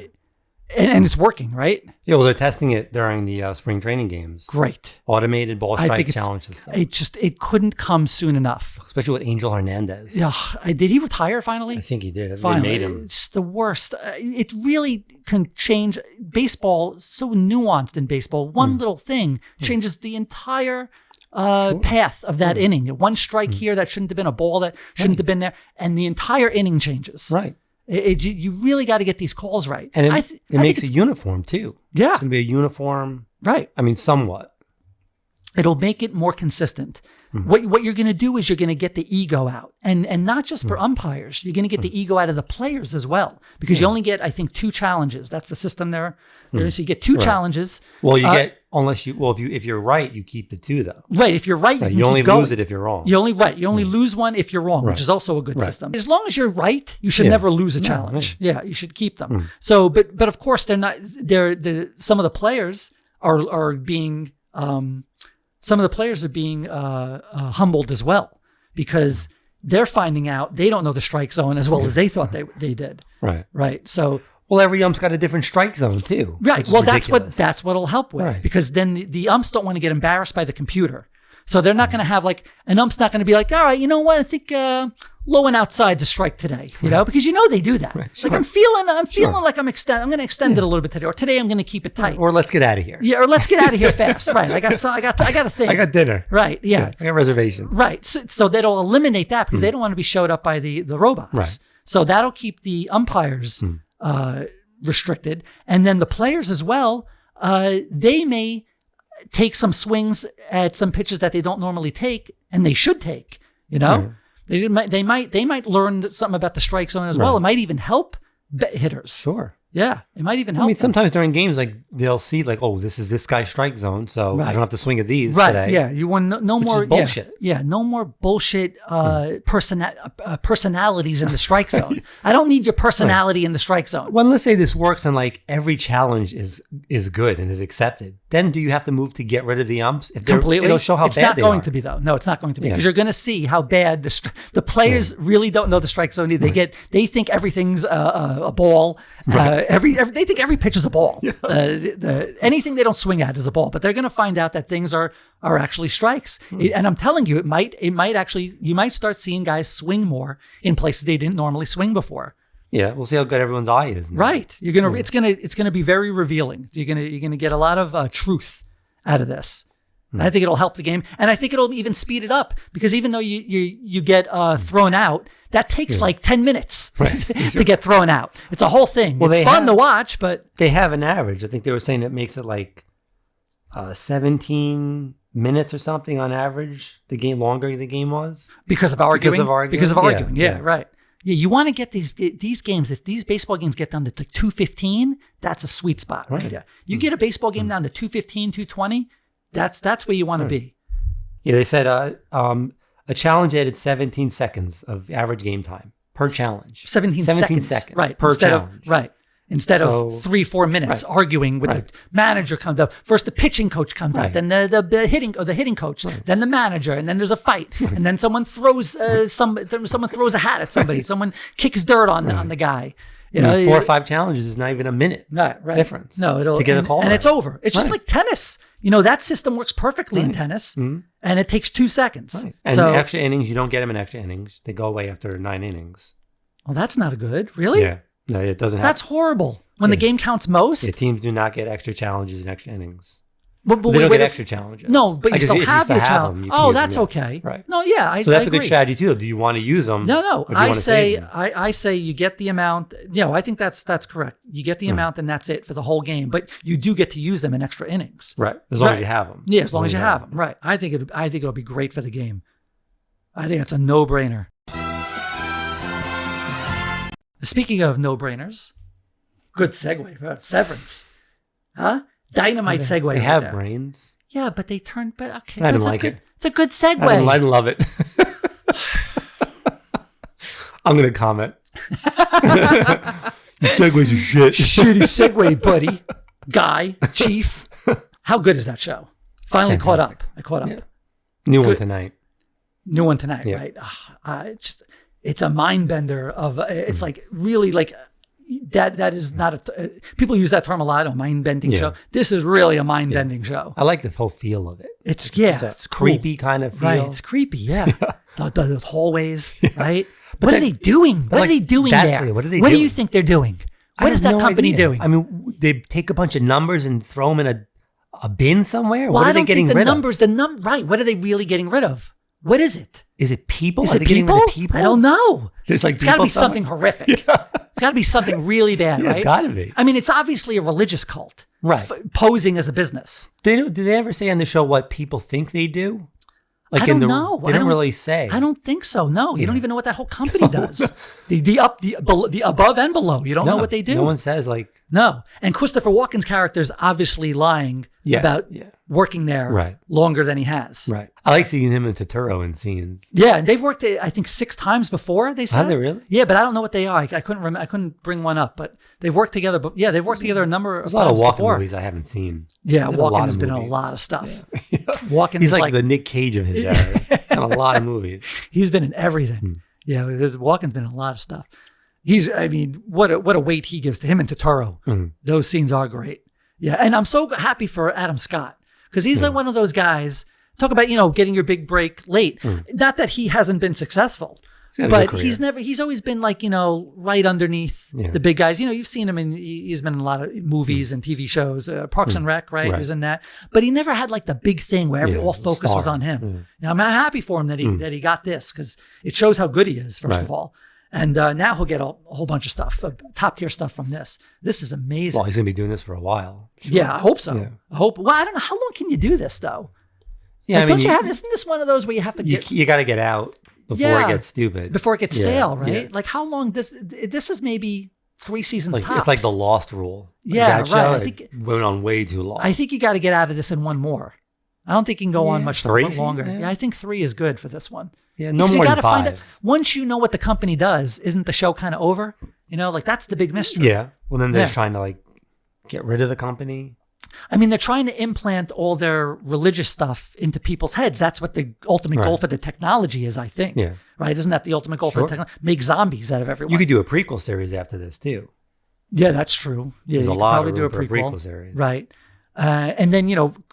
and it's working, right? yeah. Well, they're testing it during the spring training games. Great. Automated ball I strike think challenge system. it couldn't come soon enough. Especially with Angel Hernandez. Yeah. Did he retire finally? I think he did. Finally. They made him. It's the worst. It really can change. Baseball is so nuanced in baseball. One little thing changes the entire path of that inning. One strike here that shouldn't have been a ball that shouldn't have been there, and the entire inning changes. Right. You really got to get these calls right. And I it makes it uniform too. Yeah. It's going to be a uniform. Right. I mean, somewhat. It'll make it more consistent. What you're going to do is you're going to get the ego out, and not just for umpires. You're going to get the ego out of the players as well, because you only get, I think, 2 challenges. That's the system there. So you get 2 challenges. Well, you get if you're right, you keep the 2 though. Right. If you're right, You only lose it if you're wrong. You only lose one if you're wrong, which is also a good system. As long as you're right, you should never lose a challenge. Yeah, you should keep them. So, but of course, they're not. Some of the players are being. Some of the players are being humbled as well because they're finding out they don't know the strike zone as well as they thought they did. Right. Right. So. Well, every ump's got a different strike zone too. Right. Well, that's ridiculous. what it'll help with Right. because then the umps don't want to get embarrassed by the computer. So they're not going to have an ump's not going to be like, all right, you know what? I think low and outside's a strike today, because they do that. Right. Like I'm feeling like I'm going to extend it a little bit today, or today I'm going to keep it tight. Or let's get out of here. Yeah, or let's get out of here fast. Right. I got a thing. I got dinner. Right. Yeah. I got reservations. Right. So that'll eliminate that because they don't want to be showed up by the robots. Right. So that'll keep the umpires restricted. And then the players as well, they may take some swings at some pitches that they don't normally take, and they should take, They might learn something about the strike zone as well. It might even help hitters. Sure. Yeah, it might even help. I mean, them. sometimes during games, like they'll see, like, oh, this is this guy's strike zone, so I don't have to swing at these Right? today. Yeah, you want no more bullshit. Yeah, no more bullshit. Personalities in the strike zone. I don't need your personality in the strike zone. Well, let's say this works and like every challenge is good and is accepted. Then do you have to move to get rid of the umps? If Completely. It'll show how it's bad not they going are. to be though. No, it's not going to be because you're going to see how bad the players really don't know the strike zone. They think everything's a ball. They think every pitch is a ball. Anything they don't swing at is a ball. But they're going to find out that things are actually strikes. And I'm telling you, it might actually, you might start seeing guys swing more in places they didn't normally swing before. Yeah, we'll see how good everyone's eye is. Now. Right. It's gonna be very revealing. You're gonna get a lot of truth out of this. And I think it'll help the game, and I think it'll even speed it up because even though you get thrown out, that takes like 10 minutes to get thrown out. It's a whole thing. Well, it's fun to watch, but they have an average. I think they were saying it makes it like 17 minutes or something on average. The game longer the game was because of arguing. Yeah, right. Yeah, you want to get these games. If these baseball games get down to 215, that's a sweet spot right there. You get a baseball game down to 215, 220. That's where you want to be. Yeah, they said a challenge added 17 seconds of average game time per challenge. 17 seconds. Right. Per challenge. Instead of 3-4 minutes arguing with the manager comes up. First the pitching coach comes out, then the hitting coach, then the manager, and then there's a fight, and then someone throws someone throws a hat at somebody, someone kicks dirt on the guy. You know, 4 or 5 challenges is not even a minute difference. No, to get a call and it's over. It's just like tennis. You know, that system works perfectly in tennis, and it takes 2 seconds. Right. And so, extra innings, you don't get them in extra innings. They go away after 9 innings. Well, that's not good. Really? Yeah. No, it doesn't happen. That's horrible. When the game counts most? Yeah, teams do not get extra challenges and extra innings. But they don't get extra challenges. No, but you still have your challenge. Oh, that's them, okay. Right. No, yeah, so that's agree. a good strategy too. Do you want to use them? No. I say you get the amount. I think that's correct. You get the amount, and that's it for the whole game. But you do get to use them in extra innings. Right. As long as you have them. Yeah, as long as you have them. Right. I think it'll be great for the game. I think it's a no-brainer. Speaking of no-brainers. Good segue. Severance. Huh? Dynamite segue. They have brains. Yeah, but they turn. But okay. I didn't like it. It's a good segue. I didn't love it. I'm going to comment. The segues are shit. Shitty segue, buddy. Guy, chief. How good is that show? Finally Fantastic. caught up. I caught up. Yeah. New one tonight, right? It's a mind bender of. It's like really like. That is not people use that term a lot, a mind-bending show. This is really a mind-bending show. I like the whole feel of it. It's creepy kind of feel. Right, it's creepy, yeah. the hallways, right? What are they doing? What are they doing there? What are they What doing? do you think they're doing? What is that company doing? I mean, they take a bunch of numbers and throw them in a bin somewhere? Well, what are they getting rid of? Right, what are they really getting rid of? What is it? Is it people? Is are it they getting rid of people? I don't know. There's like it's got to be something horrific. It's got to be something really bad, right? It's got to be. I mean, it's obviously a religious cult, right? Posing as a business. Do they ever say on the show what people think they do? Like I don't know. They don't really say. I don't think so. No, you don't even know what that whole company does. the above and below. You don't know what they do. No one says like no. And Christopher Walken's character is obviously lying about working there longer than he has. Right. I like seeing him and Totoro in scenes. Yeah, and they've worked I think 6 times before. They said. Have they really? Yeah, but I don't know what they are. I couldn't remember. I couldn't bring one up. But they've worked together. But yeah, they've worked together a number of times before. There's a lot of Walken movies I haven't seen. Yeah, Walken has been in a lot of stuff. Yeah. Walken He's like the Nick Cage of his era. He's in a lot of movies. He's been in everything. Yeah, Walken's been in a lot of stuff. What a weight he gives to him and Totoro. Those scenes are great. Yeah, and I'm so happy for Adam Scott because he's like one of those guys. Talk about getting your big break late. Not that he hasn't been successful, but he's always been like right underneath the big guys. You've seen him he's been in a lot of movies and TV shows. Parks and Rec, right? He was in that, but he never had like the big thing where all focus was on him. Now I'm happy for him that he got this because it shows how good he is. First of all. And now he'll get a whole bunch of stuff, top tier stuff from this. This is amazing. Well, he's going to be doing this for a while. Sure. Yeah, I hope so. Yeah. I hope. Well, I don't know. How long can you do this, though? Yeah, don't you have, isn't this one of those where you have to get... You got to get out before it gets stupid. Before it gets stale, right? Yeah. Like how long... This is maybe 3 seasons Like, tops. it's like the Lost rule. Like Yeah, that right. show, I think- it went on way too long. I think you got to get out of this in one more. I don't think you can go on much 3 longer. seasons? Yeah, I think 3 is good for this one. Yeah, no Because more you than gotta find 5. out, once you know what the company does, isn't the show kind of over? Like that's the big mystery. Yeah. Well, then they're Yeah. trying to like get rid of the company. I mean, they're trying to implant all their religious stuff into people's heads. That's what the ultimate goal Right. for the technology is, I think. Yeah. Right? Isn't that the ultimate goal for the Sure. technology? Make zombies out of everyone. You could do a prequel series after this too. Yeah, that's true. Yeah, There's you a could lot probably of do room a for a prequel. prequel series. Right. And then,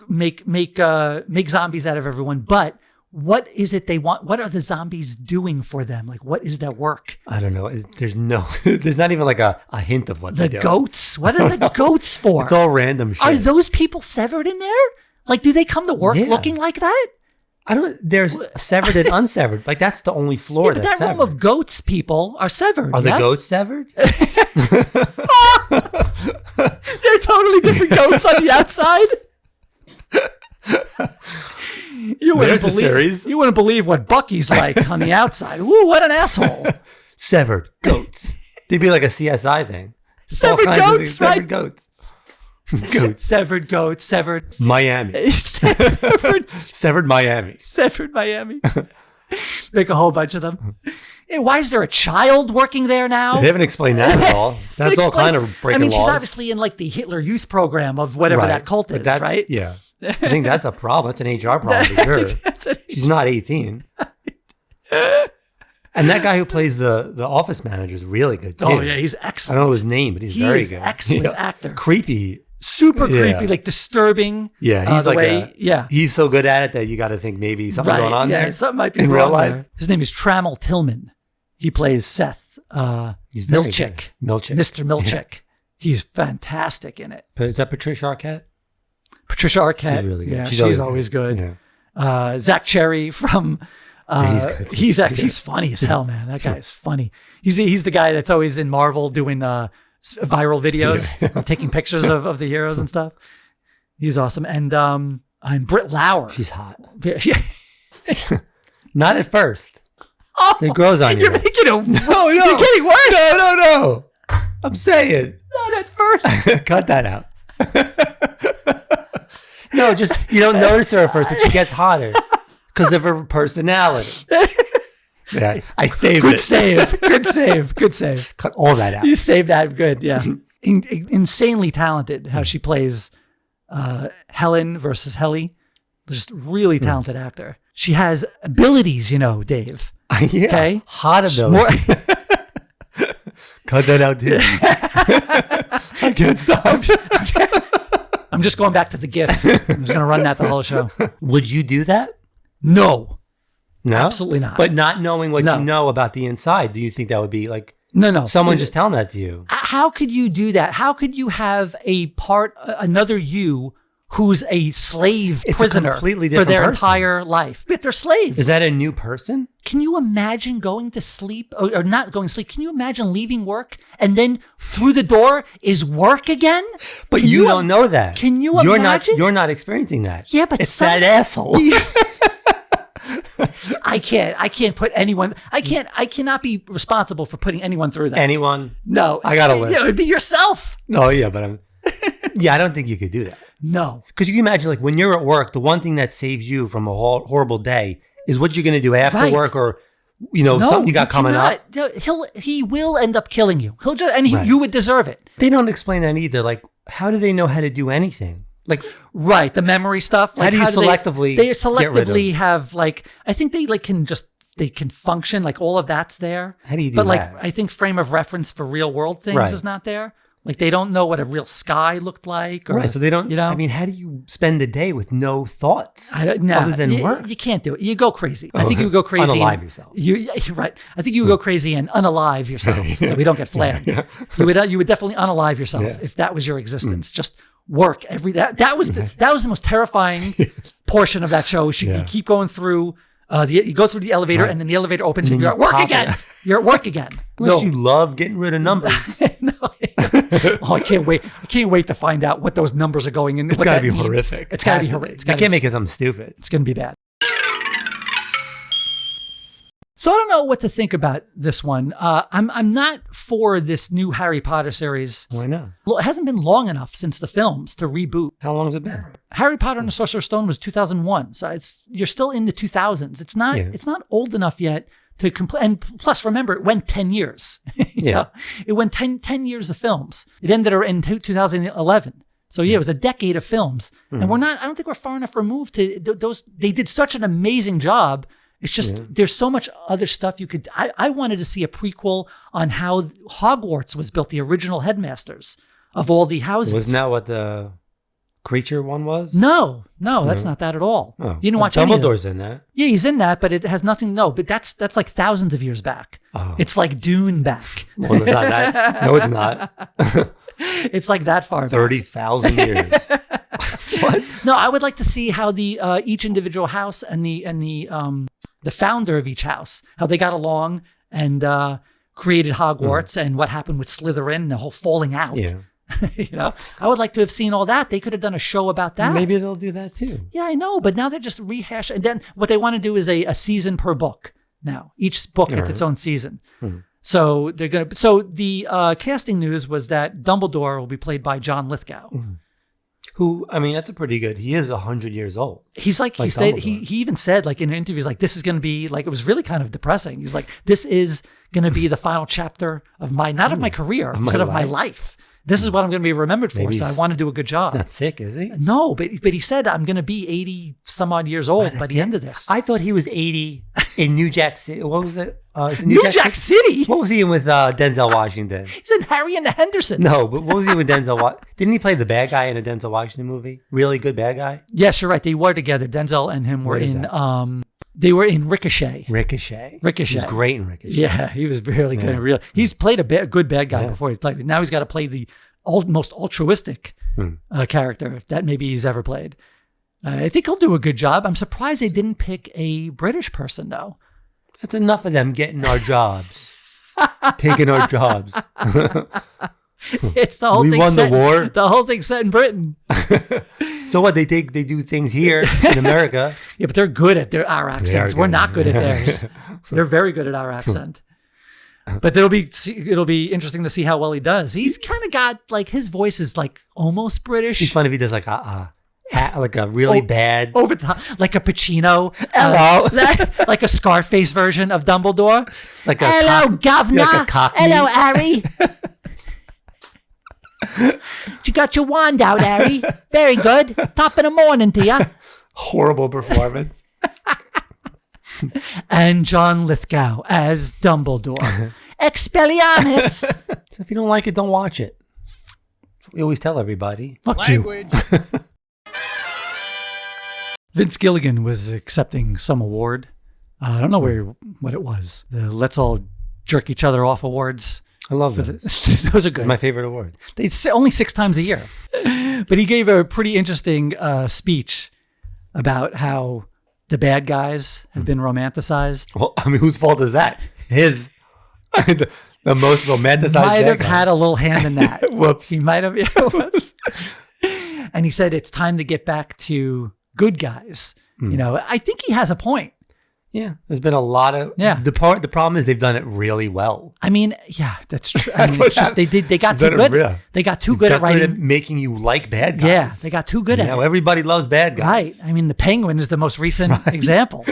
make zombies out of everyone. But what is it they want? What are the zombies doing for them? Like, what is their work? I don't know. There's not even like a hint of what The they do. goats? What are the goats for? It's all random shit. Are those people severed in there? Like, do they come to work Yeah. looking like that? There's severed and unsevered. Like that's the only floor Yeah, but that's that realm severed. of goats people are severed. Are the yes? goats severed? They're totally different goats on the outside. You wouldn't There's a believe. series. You wouldn't believe what Bucky's like on the outside. Ooh, what an asshole! Severed goats. They'd be like a CSI thing. Severed All kinds of goats, things. right? Severed goats. Goats. Severed goats. Severed. Miami. severed. Severed Miami. Severed Miami. Make a whole bunch of them. Hey, why is there a child working there now? They haven't explained that at all. That's all kind of breaking I mean, laws. she's obviously in like the Hitler Youth Program of whatever Right. that cult But is, that's- right? Yeah. I think that's a problem. That's an HR problem for sure. She's not 18. And that guy who plays the office manager is really good too. Oh yeah, he's I excellent. don't know his name, but he's very is good. excellent actor. Creepy. Super Yeah. creepy, like disturbing. Yeah, he's the like way, yeah. he's so good at it that you got to think maybe something's going on there. Something might be in wrong real life. there. His name is Trammell Tillman. He plays Seth He's very Milchick. good. Milchick. Mr. Milchick. He's fantastic in it. Is that Patricia Arquette? Patricia Arquette. She's really good. Yeah, she's always good. Yeah. Zach Cherry from he's good. he's funny as hell, man. That guy is funny. He's the guy that's always in Marvel doing viral videos, taking pictures of the heroes and stuff. He's awesome. And I'm Britt Lauer. She's hot. Yeah. Not at first. Oh, It grows on you. You're making it. No. You're getting worse. No. I'm saying. Not at first. Cut that out. No, just you don't notice her at first, but she gets hotter because of her personality. Yeah, I saved Good it. save. Good save. Good save. Cut all that out. You saved that good. Yeah. Insanely talented how she plays Helen versus Helly. Just really talented actor. She has abilities, Dave. Yeah. Okay. Hot ability. Cut that out too. I can't stop. I'm just going back to the GIF. I'm just going to run that the whole show. Would you do that? No. No, Absolutely not. But not knowing what No. you know about the inside, do you think that would be like No. someone just telling that to you? How could you do that? How could you have another you who's a slave It's a prisoner completely for different their person. entire life? But they're slaves. Is that a new person? Can you imagine going to sleep or not going to sleep? Can you imagine leaving work and then through the door is work again? But Can you don't know that. Can you You're imagine? You're not experiencing that. Yeah, but it's that asshole. I can't put anyone. I cannot be responsible for putting anyone through that. Anyone? No, I got a list. Yeah, it would be yourself. No, yeah, but I don't think you could do that. No. Because you can imagine, like, when you're at work, the one thing that saves you from a horrible day is what you're going to do after Right. work, or No, something you got coming up. No, he will end up killing you. He'll just Right. you would deserve it. They don't explain that either. Like, how do they know how to do anything? Like, Right, the memory stuff. Like How do you selectively They get selectively rid of- have like I think they can function like all of that's there. How do you do But like that? I think frame of reference for real world things Right. is not there. Like they don't know what a real sky looked like. Or, right? So they don't. You know, I mean, how do you spend the day with no thoughts no, other than work? You can't do it. You go crazy. I think you would go crazy. Unalive yourself. Right. I think you would go crazy and unalive yourself, so we don't get flagged. You would definitely unalive yourself Yeah. if that was your existence. Just work that was the most terrifying portion of that show. You keep going through. You go through the elevator, Right. and then the elevator opens, and then you're at you work pop again. it. You're at work again. Unless you love getting rid of numbers. No. Oh, I can't wait! I can't wait to find out what those numbers are going in. It's got to be horrific. It's got to be horrific. They can't make it something stupid. It's going to be bad. So I don't know what to think about this one. I'm not for this new Harry Potter series. Why not? Well, it hasn't been long enough since the films to reboot. How long has it been? Harry Potter and the Sorcerer's Stone was 2001, so you're still in the 2000s. It's not old enough yet to complete. And plus, remember, it went 10 years. You know? It went 10 years of films. It ended in 2011. So it was a decade of films, and I don't think we're far enough removed to those. They did such an amazing job. It's just, there's so much other stuff you could, I wanted to see a prequel on how Hogwarts was built, the original headmasters of all the houses. Wasn't that what the creature one was? No, that's not that at all. Oh. You didn't watch any of them. Dumbledore's in that. Yeah, he's in that, but it has nothing, but that's like thousands of years back. Oh. It's like Dune back. Well, it's not that. No, it's not. It's like that far back. 30,000 years. What? No, I would like to see how the each individual house and the founder of each house, how they got along and created Hogwarts and what happened with Slytherin and the whole falling out. Yeah. You know, I would like to have seen all that. They could have done a show about that. Maybe they'll do that too. Yeah, I know, but now they're just rehashing. And then what they want to do is a season per book. Now each book gets its own season. So they're gonna. So the casting news was that Dumbledore will be played by John Lithgow. Who, I mean, that's a pretty good. He is 100 years old. He's like he even said like in interviews like this is going to be like it was really kind of depressing. He's like this is going to be the final chapter of my of my career instead of my life. This is what I'm going to be remembered for. So I want to do a good job. He's not sick, is he? No, but he said I'm going to be 80 some odd years old by the end of this. I thought he was 80 in New Jack City. What was it? New Jack City? What was he in with Denzel Washington? He's in Harry and the Hendersons. No, but what was he with Denzel? Didn't he play the bad guy in a Denzel Washington movie? Really good bad guy? Yes, you're right. They were together. Denzel and him were in. They were in Ricochet. Ricochet. He was great in Ricochet. Yeah, he was really good. He's played a good bad guy before he played. Now he's got to play the most altruistic character that maybe he's ever played. I think he'll do a good job. I'm surprised they didn't pick a British person though. That's enough of them getting our jobs, taking our jobs. It's the whole thing. We won the war. The whole thing's set in Britain. So what? They do things here in America. Yeah, but they're good at our accents. We're not good at theirs. They're very good at our accent. But it'll be interesting to see how well he does. He's kind of got like his voice is like almost British. It's fun if he does like a really bad over the top, like a Pacino. Hello, like a Scarface version of Dumbledore. Like a hello, governor. Like a Cockney. Hello, Harry. You got your wand out, Harry. Very good. Top of the morning to you. Horrible performance. And John Lithgow as Dumbledore. Expelliarmus. So if you don't like it, don't watch it. We always tell everybody. Fuck language. You. Vince Gilligan was accepting some award. I don't know what it was. The Let's All Jerk Each Other Off awards. I love those. Those are good. It's my favorite award. They say only 6 times a year. But he gave a pretty interesting speech about how the bad guys have been romanticized. Well, I mean, whose fault is that? His. The most romanticized might have had a little hand in that. Whoops. He might have. Yeah, whoops. And he said it's time to get back to good guys. You know, I think he has a point. Yeah, there's been a lot of The problem is they've done it really well. I mean, yeah, that's true. I mean, it's just, they got too good. They got too good at writing, making you like bad guys. Yeah, they got too good at it. Everybody loves bad guys. Right. I mean, the Penguin is the most recent example.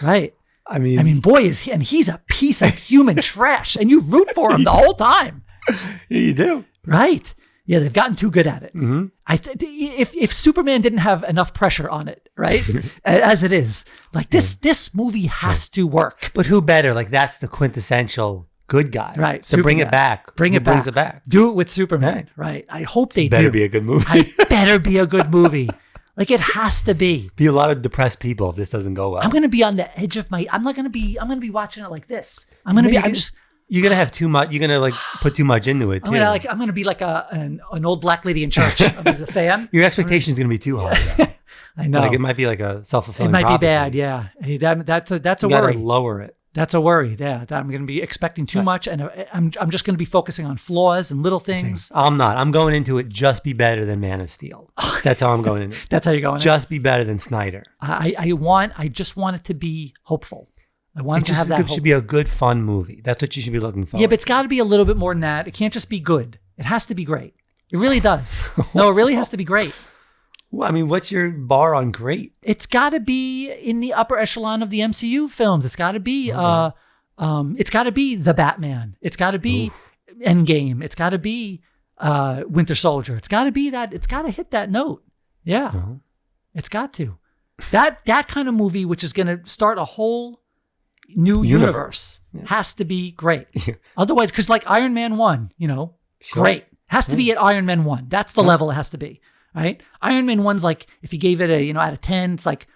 Right. I mean, boy, he's a piece of human trash, and you root for him the whole time. You do. Right. Yeah, they've gotten too good at it. Mm-hmm. If Superman didn't have enough pressure on it, right, as it is, like this movie has to work. But who better? Like that's the quintessential good guy, right? To bring it back, brings it back. Do it with Superman, right? I hope they better be a good movie. It better be a good movie. Like it has to be. Be a lot of depressed people if this doesn't go well. I'm going to be on the edge of my. I'm going to be watching it like this. You're gonna have too much. You're gonna like put too much into it too. I'm gonna be like an old black lady in church. I'm the fan. Your expectation's gonna be too high. Though. I know. Like it might be like a self-fulfilling. It might prophecy. be bad. Yeah, that's a you worry. Gotta lower it. That's a worry. Yeah, that I'm gonna be expecting too much, and I'm just gonna be focusing on flaws and little things. I'm not. I'm going into it. Just be better than Man of Steel. That's how I'm going into it. That's how you're going. Just be better than Snyder. I just want it to be hopeful. I wanted to have that It should be a good, fun movie. That's what you should be looking for. Yeah, but it's got to be a little bit more than that. It can't just be good. It has to be great. It really does. No, it really has to be great. Well, I mean, what's your bar on great? It's got to be in the upper echelon of the MCU films. It's got to be it's got to be The Batman. It's got to be Endgame. It's got to be Winter Soldier. It's got to be that. It's got to hit that note. Yeah. It's got to. That kind of movie, which is going to start a whole new universe, has to be great. Otherwise, because like Iron Man 1, great. Has to be at Iron Man 1. That's the level it has to be. Right? Iron Man 1's like, if you gave it a, out of 10, it's like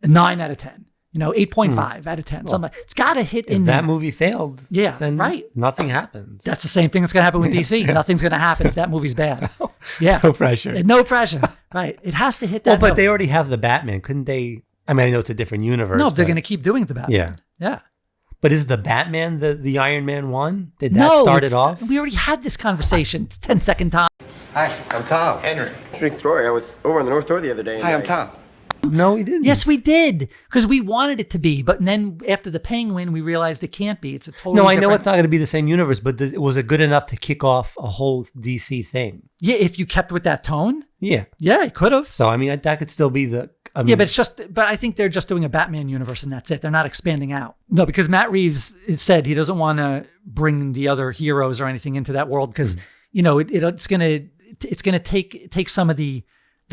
a 9 out of 10, 8.5 out of 10. Something like, it's got to hit in there. If that movie failed, then nothing happens. That's the same thing that's going to happen with DC. Nothing's going to happen if that movie's bad. Yeah. No pressure. No pressure. Right. It has to hit that. Well, but note. they already have the Batman. Couldn't they? I mean, I know it's a different universe. No, they're going to keep doing the Batman. Yeah. But is the Batman the Iron Man one? Did that start it off? We already had this conversation. It's 10-second time. Hi, I'm Tom. Henry. Interesting story. I was over on the North Shore the other day. Hi, I'm Tom. No, we didn't. Yes, we did. Because we wanted it to be. But then after the Penguin, we realized it can't be. It's a totally No, I know different- it's not going to be the same universe, but was it good enough to kick off a whole DC thing? Yeah, if you kept with that tone. Yeah. Yeah, it could have. So, I mean, that could still be the... Yeah, but I think they're just doing a Batman universe and that's it. They're not expanding out. No, because Matt Reeves said he doesn't want to bring the other heroes or anything into that world because, it's gonna take some of the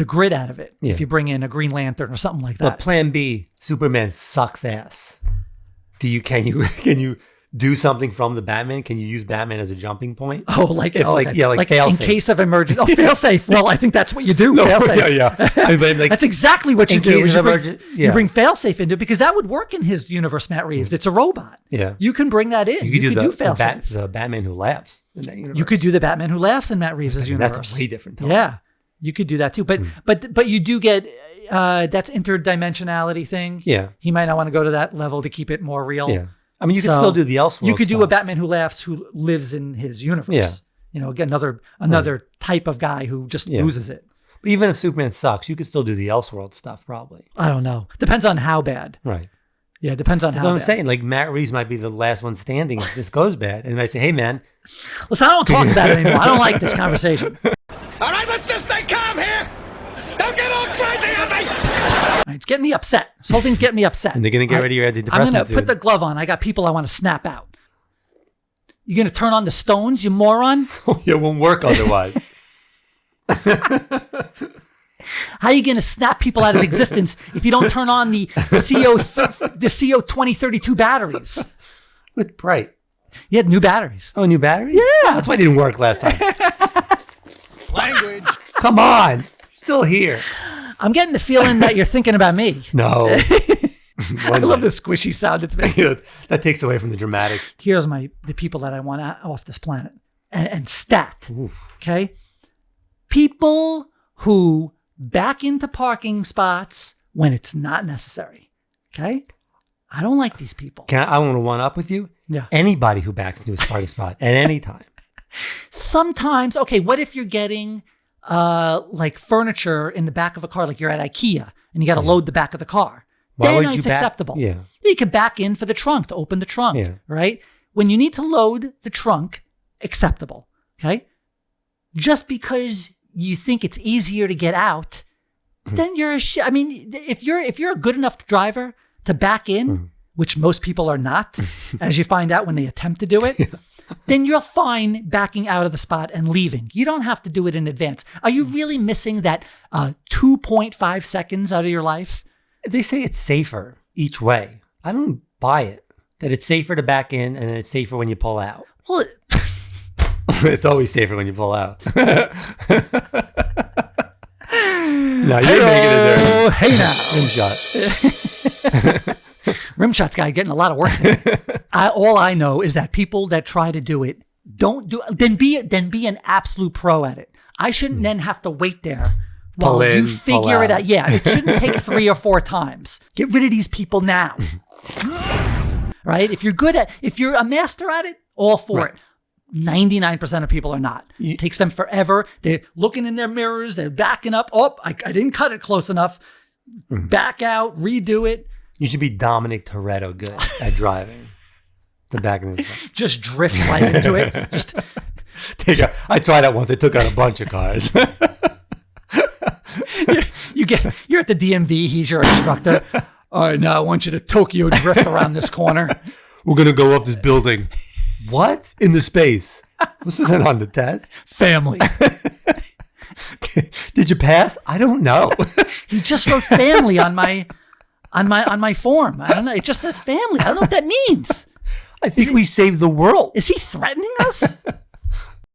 grit out of it if you bring in a Green Lantern or something like that. But Plan B, Superman sucks ass. Can you do something from the Batman? Can you use Batman as a jumping point? Like fail in safe. case of emergency. Oh, fail safe. Well, I think that's what you do. Fail safe. Yeah. I mean, but that's exactly what you in do. case is of you bring fail safe into it because that would work in his universe. Matt Reeves. It's a robot. Yeah. You can bring that in. You could do fail safe. The Batman who laughs in that universe. You could do the Batman who laughs in Matt Reeves' universe. That's a way different tone. Yeah. You could do that too. But you do get that's interdimensionality thing. Yeah. He might not want to go to that level to keep it more real. Yeah. I mean, you could still do the Elseworlds. You could do stuff. a Batman who laughs who lives in his universe. Yeah. Again, another type of guy who just loses it. But even if Superman sucks, you could still do the Elseworld stuff, probably. I don't know. Depends on how bad. Right. Yeah, depends on That's how what I'm bad. saying. Like, Matt Reeves might be the last one standing if this goes bad. And I say, hey, man. Listen, I don't talk about it anymore. I don't like this conversation. All right, let's just stay calm here. Don't get all crazy on me. Right, it's getting me upset. This whole thing's getting me upset. And they're going to get rid of your antidepressants. I'm going to put the glove on. I got people I want to snap out. You going to turn on the stones, you moron? It won't work otherwise. How are you going to snap people out of existence if you don't turn on the CO 2032 batteries? With Bright. You had new batteries. Oh, new batteries? Yeah. That's why it didn't work last time. Language. Come on. Still here. I'm getting the feeling that you're thinking about me. No. I love the squishy sound it's making. That takes away from the dramatic. Here's the people that I want off this planet. And stat. Oof. Okay? People who back into parking spots when it's not necessary. Okay? I don't like these people. I want to one up with you? Yeah. Anybody who backs into a parking spot at any time. Sometimes, okay, what if you're getting like furniture in the back of a car, like you're at IKEA and you got to load the back of the car? Why Then would you it's back- acceptable. Yeah. You can back in for the trunk to open the trunk, Yeah. right? When you need to load the trunk, acceptable, okay? Just because you think it's easier to get out, then you're I mean, if you're a good enough driver to back in, which most people are not, as you find out when they attempt to do it, then you're fine backing out of the spot and leaving. You don't have to do it in advance. Are you really missing that 2.5 seconds out of your life? They say it's safer each way. I don't buy it. That it's safer to back in and then it's safer when you pull out. Well, It's always safer when you pull out. No, you're making it there. Hey now. Rim shot. Rimshot's guy getting a lot of work there. All I know is that people that try to do it don't do it. Then be an absolute pro at it. I shouldn't then have to wait there while Pull in, you pull figure it out. out. Yeah, it shouldn't take 3 or 4 times. Get rid of these people now. Right? If you're a master at it, all for it. 99% of people are not. It takes them forever. They're looking in their mirrors. They're backing up. Oh, I didn't cut it close enough. Back out, redo it. You should be Dominic Toretto good at driving. The back of the truck. Just drift right into it. Just I tried that once. They took out a bunch of cars. you're at the DMV. He's your instructor. All right, now I want you to Tokyo drift around this corner. We're going to go up this building. What? In the space. This isn't on the test. Family. Did you pass? I don't know. He just wrote family on my form. I don't know. It just says family. I don't know what that means. I think we saved the world. Is he threatening us?